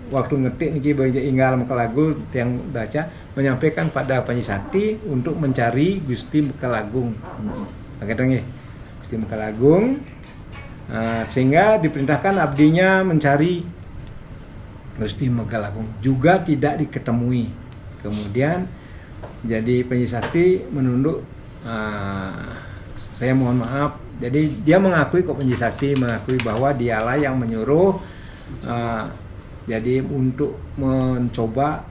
waktu ngetik niki baca inggal Mekal Agung yang baca menyampaikan pada Panji Sakti untuk mencari Gusti Mekal Agung. Katanya Gusti Mekal Agung sehingga diperintahkan abdinya mencari Gusti Mekal Agung, juga tidak diketemui. Kemudian jadi Panji Sakti menunduk, saya mohon maaf. Jadi dia mengakui kok, Panji Sakti mengakui bahwa dialah yang menyuruh jadi untuk mencoba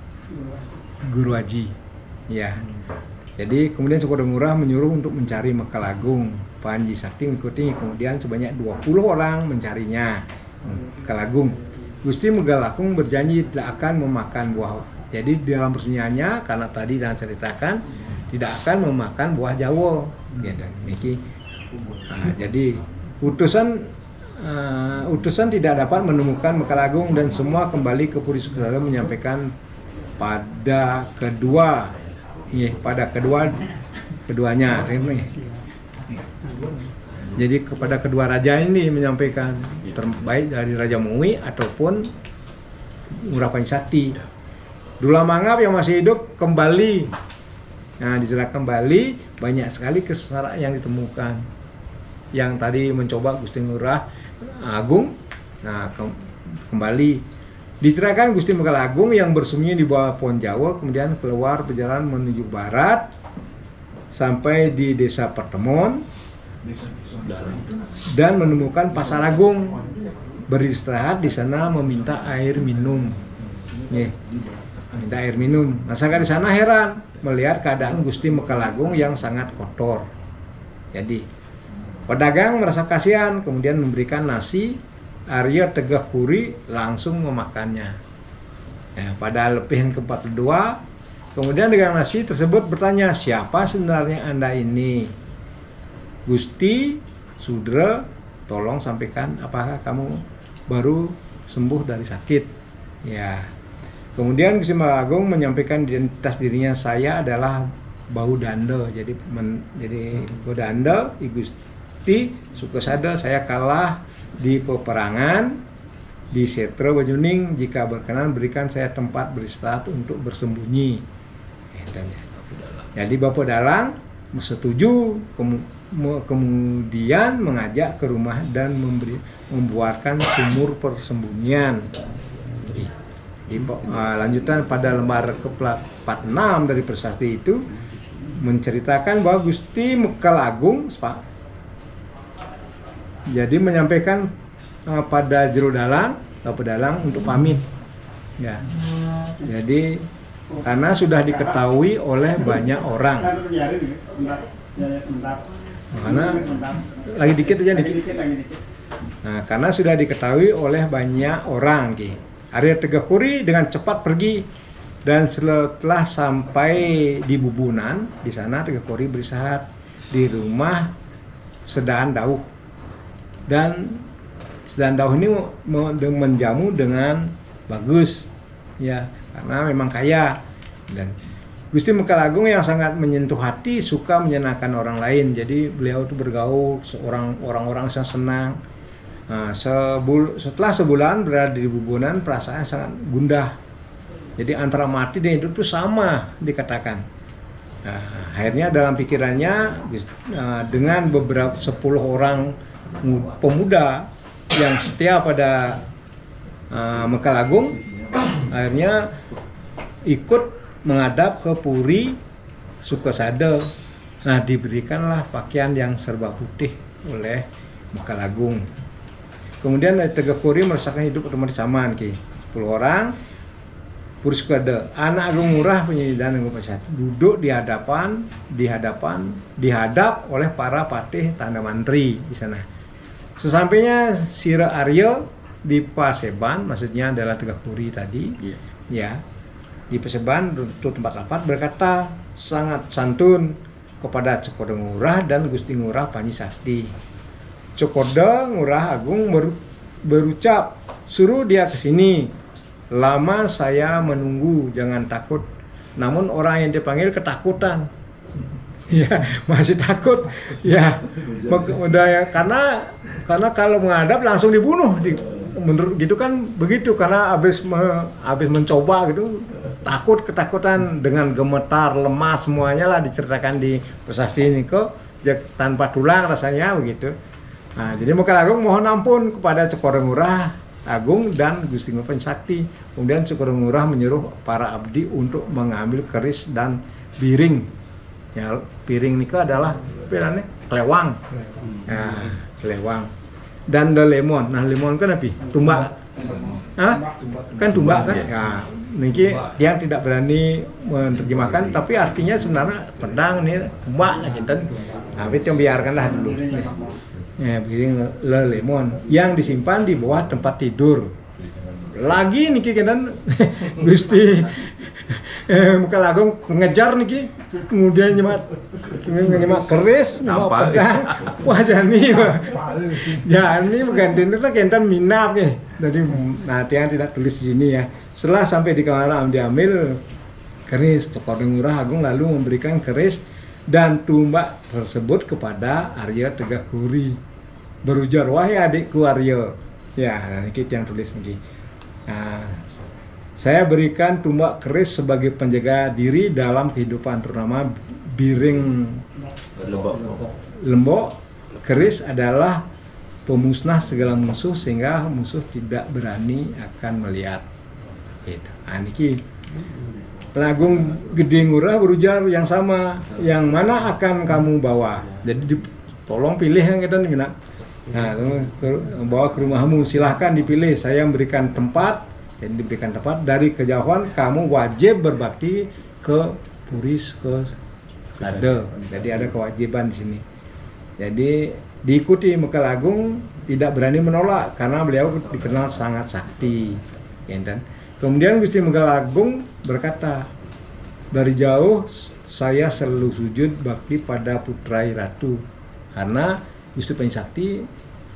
Guru Haji. Ya. Jadi kemudian Cekoda Ngurah menyuruh untuk mencari Mekal Agung. Panji Sakti mengikuti, kemudian sebanyak 20 orang mencarinya Mekal Agung. Gusti Mekal Agung berjanji tidak akan memakan buah. Jadi dalam persembunyiannya, karena tadi dan ceritakan tidak akan memakan buah Jawa. Jadi utusan tidak dapat menemukan Mekal Agung dan semua kembali ke Puri Sukodado menyampaikan pada keduanya. Jadi kepada kedua raja ini menyampaikan, terbaik dari Raja Mengui ataupun Ngurah Panji Sakti. Dulang Mangap yang masih hidup kembali. Nah, diserahkan kembali, banyak sekali kesesaran yang ditemukan. Yang tadi mencoba Gusti Ngurah Agung, nah kembali Diceritakan Gusti Mekalagung yang bersembunyi di bawah pohon Jawa kemudian keluar berjalan menuju barat sampai di desa Pertemon dan menemukan Pasar Agung, beristirahat di sana meminta air minum. Nih, minta air minum. Masyarakat di sana heran melihat keadaan Gusti Mekalagung yang sangat kotor. Jadi pedagang merasa kasihan kemudian memberikan nasi. Arya Tegah Kuri langsung memakannya. Ya, pada lepihan ke-42, kemudian dengan nasi tersebut bertanya, siapa sebenarnya Anda ini? Gusti Sudra, tolong sampaikan apakah kamu baru sembuh dari sakit? Ya. Kemudian Gusti Mekalagung menyampaikan identitas dirinya, saya adalah Bahu Danda. Jadi Bahu Danda, Gusti Sukasada, saya kalah di peperangan di Setra Banyuning, jika berkenan berikan saya tempat beristirahat untuk bersembunyi. Jadi Bapak Dalang setuju, kemudian mengajak ke rumah dan membuatkan sumur persembunyian. Di lanjutan pada lembar ke-46 dari prasasti itu menceritakan bahwa Gusti Mekalagung jadi menyampaikan pada Jero Dalang, Bapak Dalang untuk pamit. Ya. Jadi karena sudah diketahui oleh banyak orang. Karena lagi dikit aja dikit. Nah, karena sudah diketahui oleh banyak orang, Ki. Arya Tegah Kuri dengan cepat pergi dan setelah sampai di Bubunan, di sana Tegah Kuri beristirahat di rumah Sedaan Dauh. Dan Sedaan Dauh ini menjamu dengan bagus, ya, karena memang kaya. Dan Gusti Mekalagung yang sangat menyentuh hati, suka menyenangkan orang lain. Jadi beliau itu bergaul, orang-orang senang. Nah, setelah sebulan berada di Bubunan, perasaan sangat gundah. Jadi antara mati dan hidup itu sama dikatakan. Nah, akhirnya dalam pikirannya dengan beberapa 10 orang pemuda yang setia pada Mekalagung, akhirnya ikut menghadap ke Puri Sukasada. Nah, diberikanlah pakaian yang serba putih oleh Mekalagung. Kemudian Tegah Kuri merasakan hidup otomatis aman, Ki. 10 orang Puri Sukasada, anak Agung Ngurah penyelidikan duduk dihadap oleh para patih tanda mantri di sana. Sesampainya Sira Arya di Paseban, maksudnya adalah Tegah Kuri tadi, ya, di Paseban itu tempat rapat, berkata sangat santun kepada Cokoda Ngurah dan Gusti Ngurah Panji Sakti. Cokoda Ngurah Agung berucap, suruh dia ke sini. Lama saya menunggu, jangan takut. Namun orang yang dipanggil ketakutan. Ya, masih takut. Ya, udah ya, karena kalau menghadap langsung dibunuh. Menurut gitu kan begitu, karena habis mencoba gitu, ketakutan dengan gemetar, lemas semuanya lah diceritakan di prasasti ini kok, tanpa tulang rasanya begitu. Nah, jadi Mekalagung mohon ampun kepada Cokoda Ngurah Agung dan Gusti Ngurah Panji Sakti. Kemudian Cokoda Ngurah menyuruh para abdi untuk mengambil keris dan piring. Ya, piring ini adalah kelewang. Nah, kelewang. Dan lemon. Nah, lemon kan apa? Tumbak. Hah? Kan tumbak kan? Ya, niki yang tidak berani menerjemahkan, tapi artinya sebenarnya pedang nih, tumbak lah kita. Tapi yang biarkanlah dulu. Ya, piring lemon yang disimpan di bawah tempat tidur. Lagi niki kan Gusti Mekalagung ngejar niki, kemudian nyemak keris, nyemak pedang. Wah, jani berganti itu kan minap nih. Jadi nanti yang tidak tulis di sini ya. Setelah sampai di kamar diambil keris, Cokoda Ngurah Agung lalu memberikan keris dan tumbak tersebut kepada Arya Tegah Kuri. Berujar, wahai adikku Arya. Ya, kita yang tulis nih. Nah, saya berikan tumbak keris sebagai penjaga diri dalam kehidupan, terutama biring lembok. Keris adalah pemusnah segala musuh sehingga musuh tidak berani akan melihat. Gitu. Nah, niki Penagung Gede Ngurah berujar yang sama, yang mana akan kamu bawa? Jadi tolong pilih yang kita nak. Nah, bawa ke rumahmu, silahkan dipilih. Saya memberikan tempat, jadi diberikan tempat. Dari kejauhan kamu wajib berbakti ke Puris, ke Sade. Jadi ada kewajiban di sini. Jadi diikuti Mekal Agung, tidak berani menolak karena beliau dikenal sangat sakti. Kemudian Gusti Mekal Agung berkata, dari jauh saya selalu sujud bakti pada Putrai Ratu karena Gusti Panji Sakti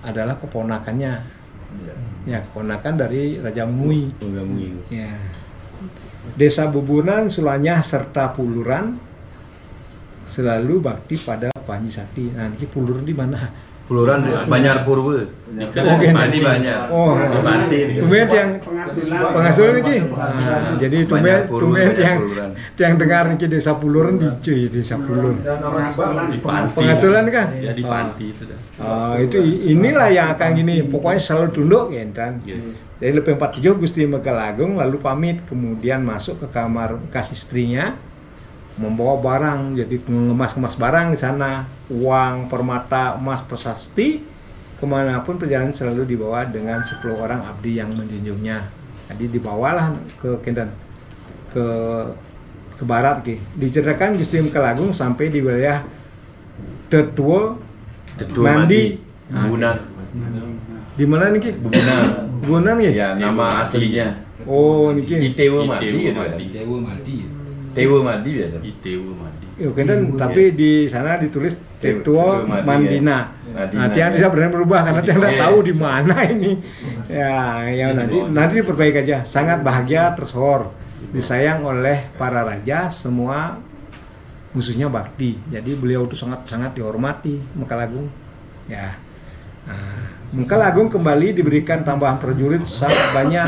adalah keponakannya, ya keponakan dari Raja Mui. Ya. Desa Bubunan, Sulanyah serta Puluran selalu bakti pada Panji Sakti. Nah, ini Puluran di mana?
Puluran Banjar Purwa. Mandi banyak.
Oh, tumben yang pengasuhan ini. Nah, jadi tumben yang dengar ini desa Puluran di desa Puluran. Pengasuhan kan?
Ya di Panti sudah.
Itu inilah yang akan gini. Pokoknya selalu tunduk ya kan. Jadi lebih 47 Gusti Mekal Agung lalu pamit, kemudian masuk ke kamar bekas istrinya, membawa barang, jadi mengemas-ngemas barang di sana, uang, permata, emas, prasasti, kemanapun perjalanan selalu dibawa dengan 10 orang abdi yang menjunjungnya. Jadi dibawalah ke Kendan, ke barat, diceritakan Gusti Mekal Agung sampai di wilayah Tetua Mandi,
Bubunan.
di mana nih? Bubunan ya?
Ya, nama aslinya.
Oh, niki.
Itewa Madi. Tewa Madi biasa.
Itewa Madi.
Ya, kan, tapi di sana ditulis Tetua Mandina. Nah, dia tidak berani berubah karena dia tidak tahu di mana ini. Ya nanti diperbaiki aja. Sangat bahagia, tersohor, disayang oleh para raja, semua musuhnya bakti. Jadi beliau itu sangat dihormati, Mekal Agung. Ya. Mekal Agung kembali diberikan tambahan prajurit sangat banyak.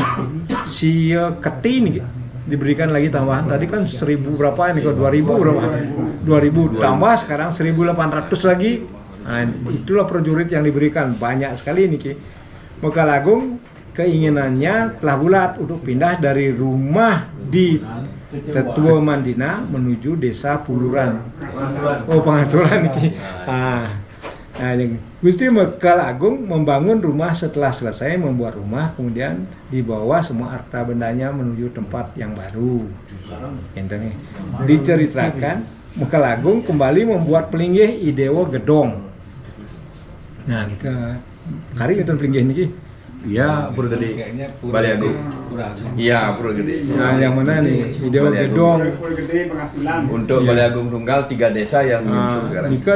Si Keti nih diberikan lagi tambahan, tadi kan 1000 berapa ini kok 2000 berapa? 2000 tambah sekarang 1800 lagi. Nah, itulah prajurit yang diberikan banyak sekali nih. Mekal Agung keinginannya telah bulat untuk pindah dari rumah di Tetua Mandina menuju desa Puluran. Oh, pengasuhan nih. Nah, Gusti Mekal Agung membangun rumah. Setelah selesai membuat rumah, kemudian dibawa semua harta bendanya menuju tempat yang baru. Diceritakan Mekal Agung kembali membuat pelinggih Idewo Gedong. Nah, kita kari itu pelinggih niki.
Iya, Pura Gede. Balai Agung. Iya, Pura Gede.
Nah, yang mana nih? Idewo Gedong.
Untuk Balai Agung Tunggal 3 desa yang muncul sekarang.
Nika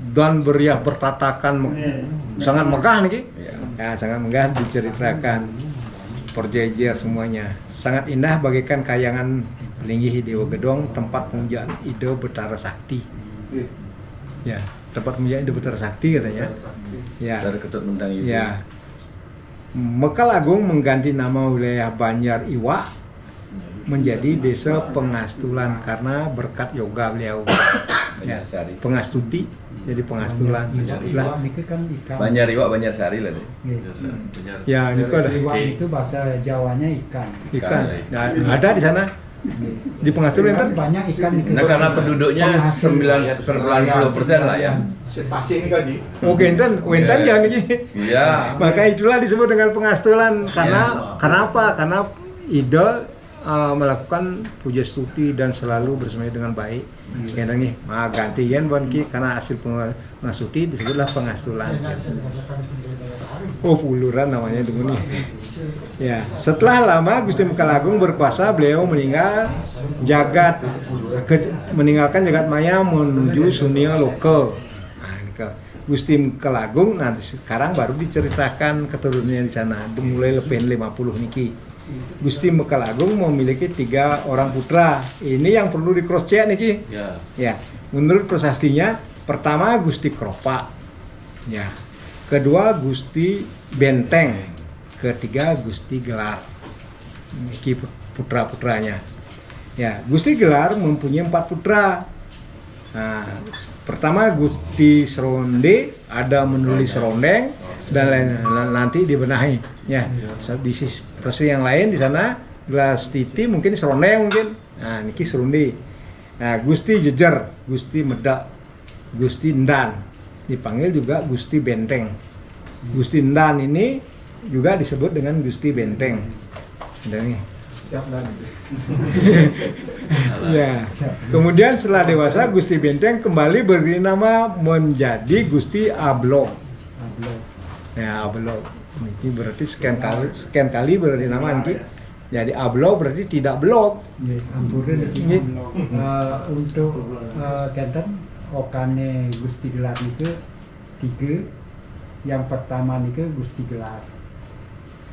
dan beriah bertatakan sangat megah nih, ya sangat megah, diceritakan perjejer semuanya sangat indah bagaikan kayangan pelinggih Idewo Gedong, tempat pemujaan Ide Betara Sakti. Ya, tempat pemujaan Ide Betara Sakti katanya. Ya.
Dari Ketut Mentang itu.
Ya. Mekal Agung mengganti nama wilayah Banjar Iwa menjadi Desa Pengastulan karena berkat yoga beliau. Ya, Pengastuti jadi Pengastulan.
Banjar Iwa, Banjar Sari lah.
Ya, ini kok ada.
Iwa itu bahasa Jawanya ikan.
Nah, ada di sana. Di Pengastulan kan
banyak ikan di
Nah, karena penduduknya 90% lah ya.
Pasing ini kaji.
Oh, genten jangan ini.
Iya.
Maka itulah disebut dengan Pengastulan karena kenapa? Karena Ide melakukan puja stuti dan selalu bersemedi dengan baik. Nih, gantian banki karena hasil pengastuti disebutlah Pengastulan. Oh, Puluran namanya dulu nih. Ya, setelah lama Gusti Mekal Agung berkuasa, beliau meninggalkan jagat maya menuju Sunia Lokal. Gusti Mekal Agung, nah sekarang baru diceritakan keturunannya di sana, mulai lebih 50 niki. Gusti Mekal Agung memiliki 3 orang putra. Ini yang perlu di cross check niki. Ya, menurut prasastinya, pertama Gusti Kropa, ya, kedua Gusti Benteng, ketiga Gusti Gelar. Niki putra-putranya. Ya, Gusti Gelar mempunyai 4 putra. Nah, pertama Gusti Seronde, ada menulis serondeng dan nanti dibenahi. Ya, di sisi yang lain di sana gelas titi mungkin seronde mungkin. Nah niki serundi. Nah Gusti Jejer, Gusti Medak, Gusti Ndan, dipanggil juga Gusti Benteng. Gusti Ndan ini juga disebut dengan Gusti Benteng. Dan ini. Ya. Kemudian setelah dewasa Gusti Benteng kembali beri nama menjadi Gusti Ablog. Ya Ablog. Ini berarti sekian kali beri nama nanti. Jadi Ablog berarti tidak blog.
Untuk kenten okane Gusti Gelar itu 3. Yang pertama niku Gusti Gelar.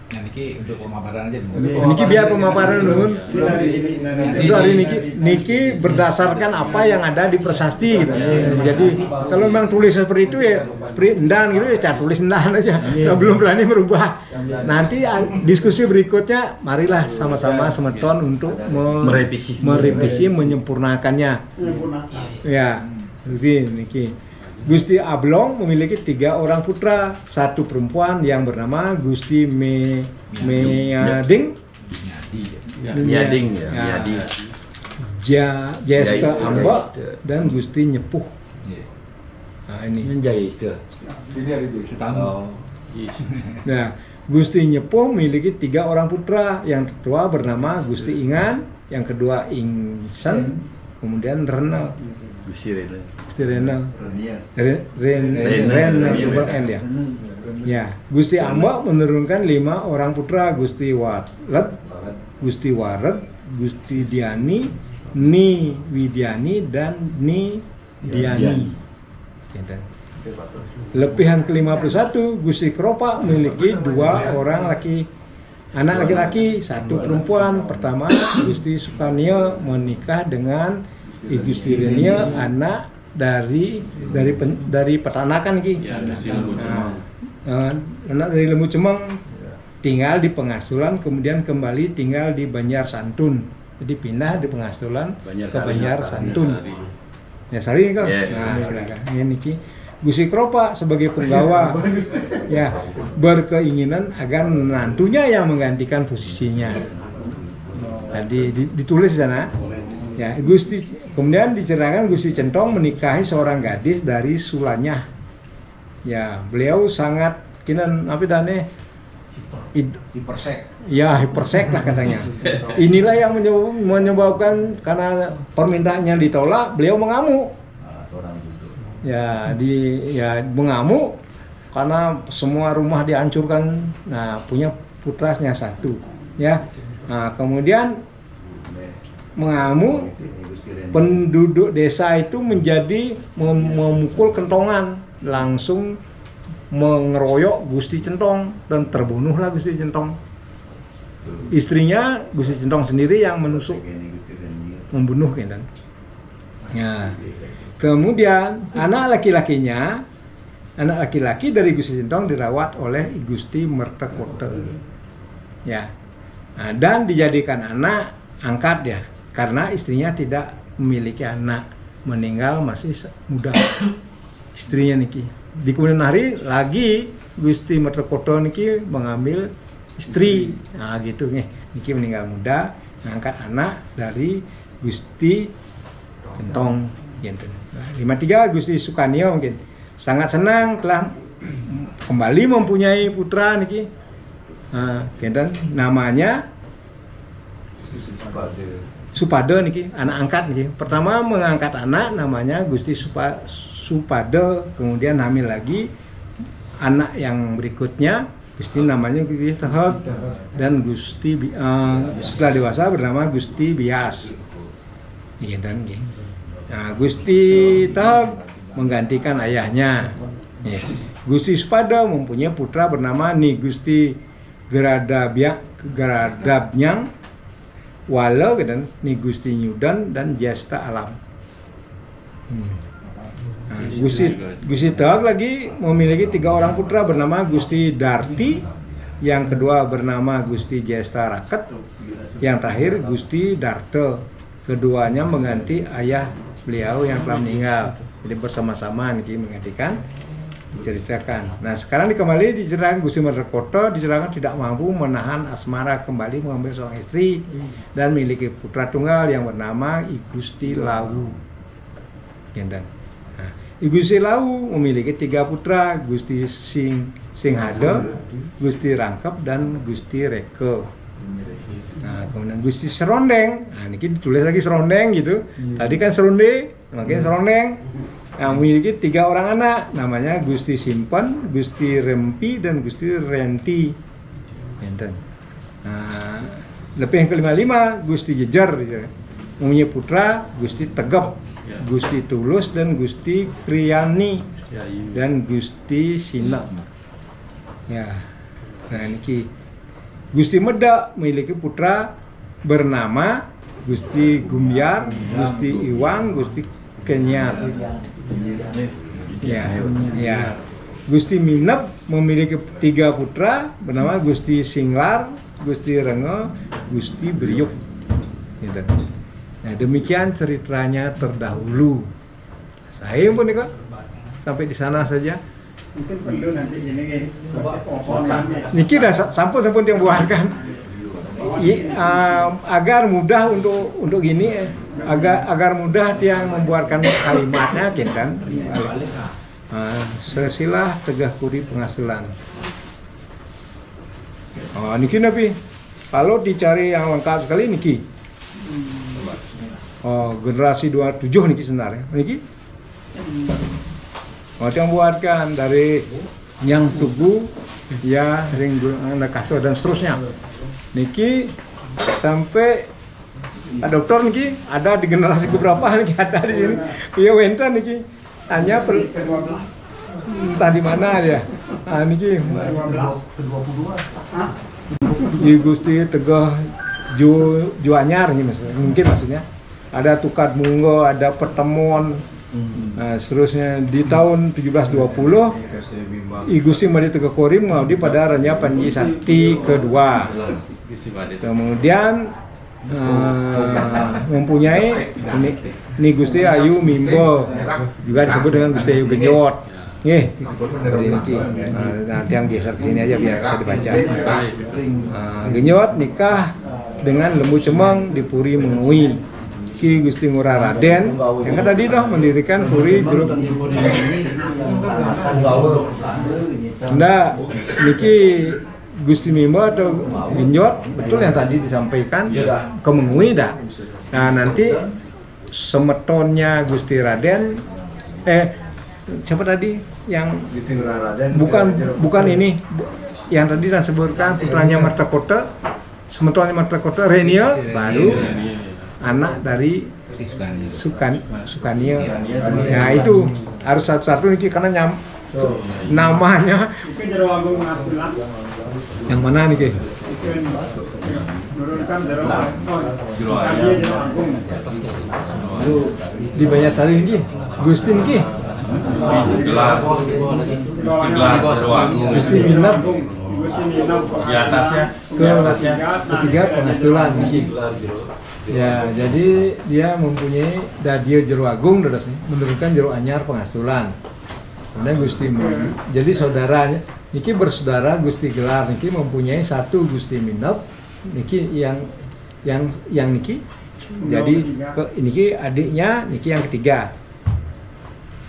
Nah, niki untuk pemaparan aja dulu.
Niki biar pemaparan dulu. Untuk hari niki berdasarkan apa yang ada di prasasti gitu. Jadi kalau memang tulis seperti itu ya Ndan gitu ya tulis Ndan aja. Belum berani merubah. Nanti diskusi berikutnya marilah sama-sama semeton untuk merevisi menyempurnakannya. Ya, jadi niki Gusti Ablong memiliki 3 orang putra, 1 perempuan yang bernama Gusti Meading, Jesta Amba, dan Gusti Nyepuh. Nah ini. Nah, Gusti Nyepuh memiliki 3 orang putra, yang kedua bernama Gusti Ingan, yang kedua Ingsen, kemudian Rena. Gusti Rena ya. Ya, Gusti Amba menurunkan 5 orang putra, Gusti Walet, Gusti Wareg, Gusti Diani, Ni Widiani, dan Ni Diani. Lebihan ke-51, Gusti Kropa memiliki 2 orang anak laki-laki, 1 perempuan. Pertama, Gusti Sukania menikah dengan Gusti Renia, anak dari petanakan ki. Anak dari Lembu Cemeng, tinggal di Pengasulan, kemudian kembali tinggal di Banjar Santun. Jadi pindah di Pengasulan ke Banjar Santun. Ya Sari kan? Nah, silakan. Ini ki Gusti Kropa sebagai penggawa ya berkeinginan agar menantunya yang menggantikan posisinya. Jadi ditulis di sana. Ya, kemudian diceritakan Gusti Centong menikahi seorang gadis dari Sulanyah. Ya, beliau sangat
hipersek.
Ya, hipersek lah katanya. Inilah yang menyebabkan karena permintaannya ditolak, beliau mengamuk. Ya, mengamuk karena semua rumah dihancurkan. Nah, punya putranya 1. Ya. Nah, kemudian mengamuk, penduduk desa itu menjadi memukul kentongan, langsung mengeroyok Gusti Centong dan terbunuhlah Gusti Centong. Istrinya Gusti Centong sendiri yang menusuk, membunuh kan. Ya. Kemudian anak laki-laki dari Gusti Centong dirawat oleh Gusti Mertekota. Ya. Nah, dan dijadikan anak angkat ya. Karena istrinya tidak memiliki anak, meninggal masih muda istrinya niki. Di kemudian hari lagi Gusti Mertekota niki mengambil istri. Nah gitu nih, niki meninggal muda, ngangkat anak dari Gusti Centong gitu. Nah, 53 Gusti Sukanio mungkin sangat senang telah kembali mempunyai putra niki. Nah, namanya Supade niki, anak angkat niki. Pertama mengangkat anak namanya Gusti Supade, kemudian hamil lagi anak yang berikutnya Gusti namanya Gusti Teheg, dan Gusti setelah dewasa bernama Gusti Bias. Nah, Gusti Teheg menggantikan ayahnya. Gusti Supade mempunyai putra bernama Ni Gusti Geradabnyang, Wala dan Ni Gusti Nyudan dan Jesta Alam. Nah, Gusti Teheg lagi memiliki 3 orang putra bernama Gusti Darti, yang kedua bernama Gusti Jesta Raket, yang terakhir Gusti Darte. Keduanya mengganti ayah beliau yang telah meninggal. Jadi bersama-sama niki menggantikan diceritakan. Nah sekarang kembali diceritakan Gusti Madrakoto diceritakan tidak mampu menahan asmara kembali mengambil seorang istri dan memiliki putra tunggal yang bernama I Gusti Lawu. Nah, I Gusti Lawu memiliki 3 putra, Gusti Singhade, Gusti Rangkep dan Gusti Reke. Nah kemudian Gusti Serondeng, nah ini ditulis lagi Serondeng gitu. Tadi kan Seronde, makanya Serondeng. Yang memiliki 3 orang anak, namanya Gusti Simpen, Gusti Rempi, dan Gusti Renti. Nah, lebih yang ke-55 Gusti Jejer, mempunyai putra Gusti Tegep, Gusti Tulus, dan Gusti Kriani, dan Gusti Sina. Ya, nah ini Gusti Meda memiliki putra bernama Gusti Gumyar, Gusti Iwang, Gusti Kenyar. Ya. Gusti Minep memiliki 3 putra bernama Gusti Singlar, Gusti Renge, Gusti Beriuk. Gitu. Nah, demikian ceritanya terdahulu. Saya pun nih kok sampai di sana saja.
Mungkin perlu nanti ini
Niki dah sampun yang buahkan. Agar mudah untuk gini, agar mudah dia membuatkan kalimatnya kan. Sesilah tegah kuri penghasilan. Niki nabi. Kalau dicari yang lengkap sekali niki. Generasi 27 niki sebenarnya. Niki. Yang buatkan dari yang tubuh, ya ring kasur dan seterusnya. Niki sampai dokter niki ada di generasi keberapa niki ada di sini. Iya wenta niki hanya entah di mana ya. Niki di Gusti Tegah Juanyar nih mungkin maksudnya. Ada Tukad Munggo, ada Pertemuan. Nah, seterusnya di tahun 1720 I Gusti Madi Tegah Korim mengabdi pada Renya Panji Sakti kedua. Kemudian mempunyai ini Gusti Ayu Mimbo, juga disebut dengan Gusti Ayu Genyot. Nanti yang geser ke sini aja biar bisa dibaca. Genyot nikah dengan Lembu Cemeng di Puri Mengui. Ki Gusti Ngurah Raden yang tadi mendirikan Puri Jeruk. Niki Gusti Mimbo atau Genyot betul yang tadi disampaikan ke Mengui dah. Nah nanti semetonnya Gusti Raden siapa tadi yang bukan ini yang tadi disebutkan putranya Martakota, semetonnya Martakota Renia baru anak dari Sukanio. Ya itu harus satu-satu nih karena namanya yang mana nih di banyak sari nih Gustin ki Gusti Minap di atasnya ketiga penghasilan ya, jadi dia mempunyai dadio jero agung menurunkan jero anyar pengasulan. Kemudian Gusti jadi saudaranya niki bersaudara Gusti Gelar niki mempunyai 1 Gusti Minop niki yang niki jadi niki adiknya niki yang ketiga.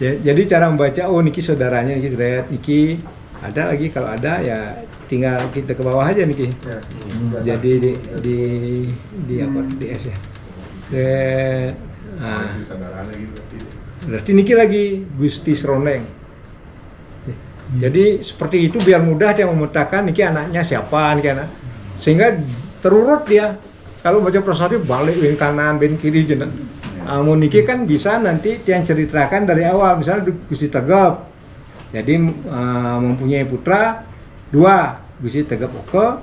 Jadi cara membaca niki saudaranya niki ada lagi kalau ada ya tinggal kita ke bawah aja niki. Jadi di apa di S ya. Berarti niki lagi Gusti Serondeng. Jadi seperti itu biar mudah dia memetakan niki anaknya siapa niki anak. Sehingga terurut dia. Kalau baca persatu balik ben kanan ben kiri gitu. Niki kan bisa nanti yang ceritakan dari awal misalnya Gusti Tegep. Jadi mempunyai putra 2, Gusti Tegep Oke,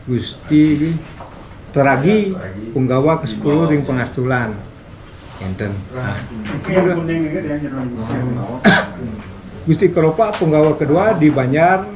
Gusti Teragi, Punggawa ke-10 ring pengastulan. Enten. Gusti Keropa Punggawa kedua di Banjar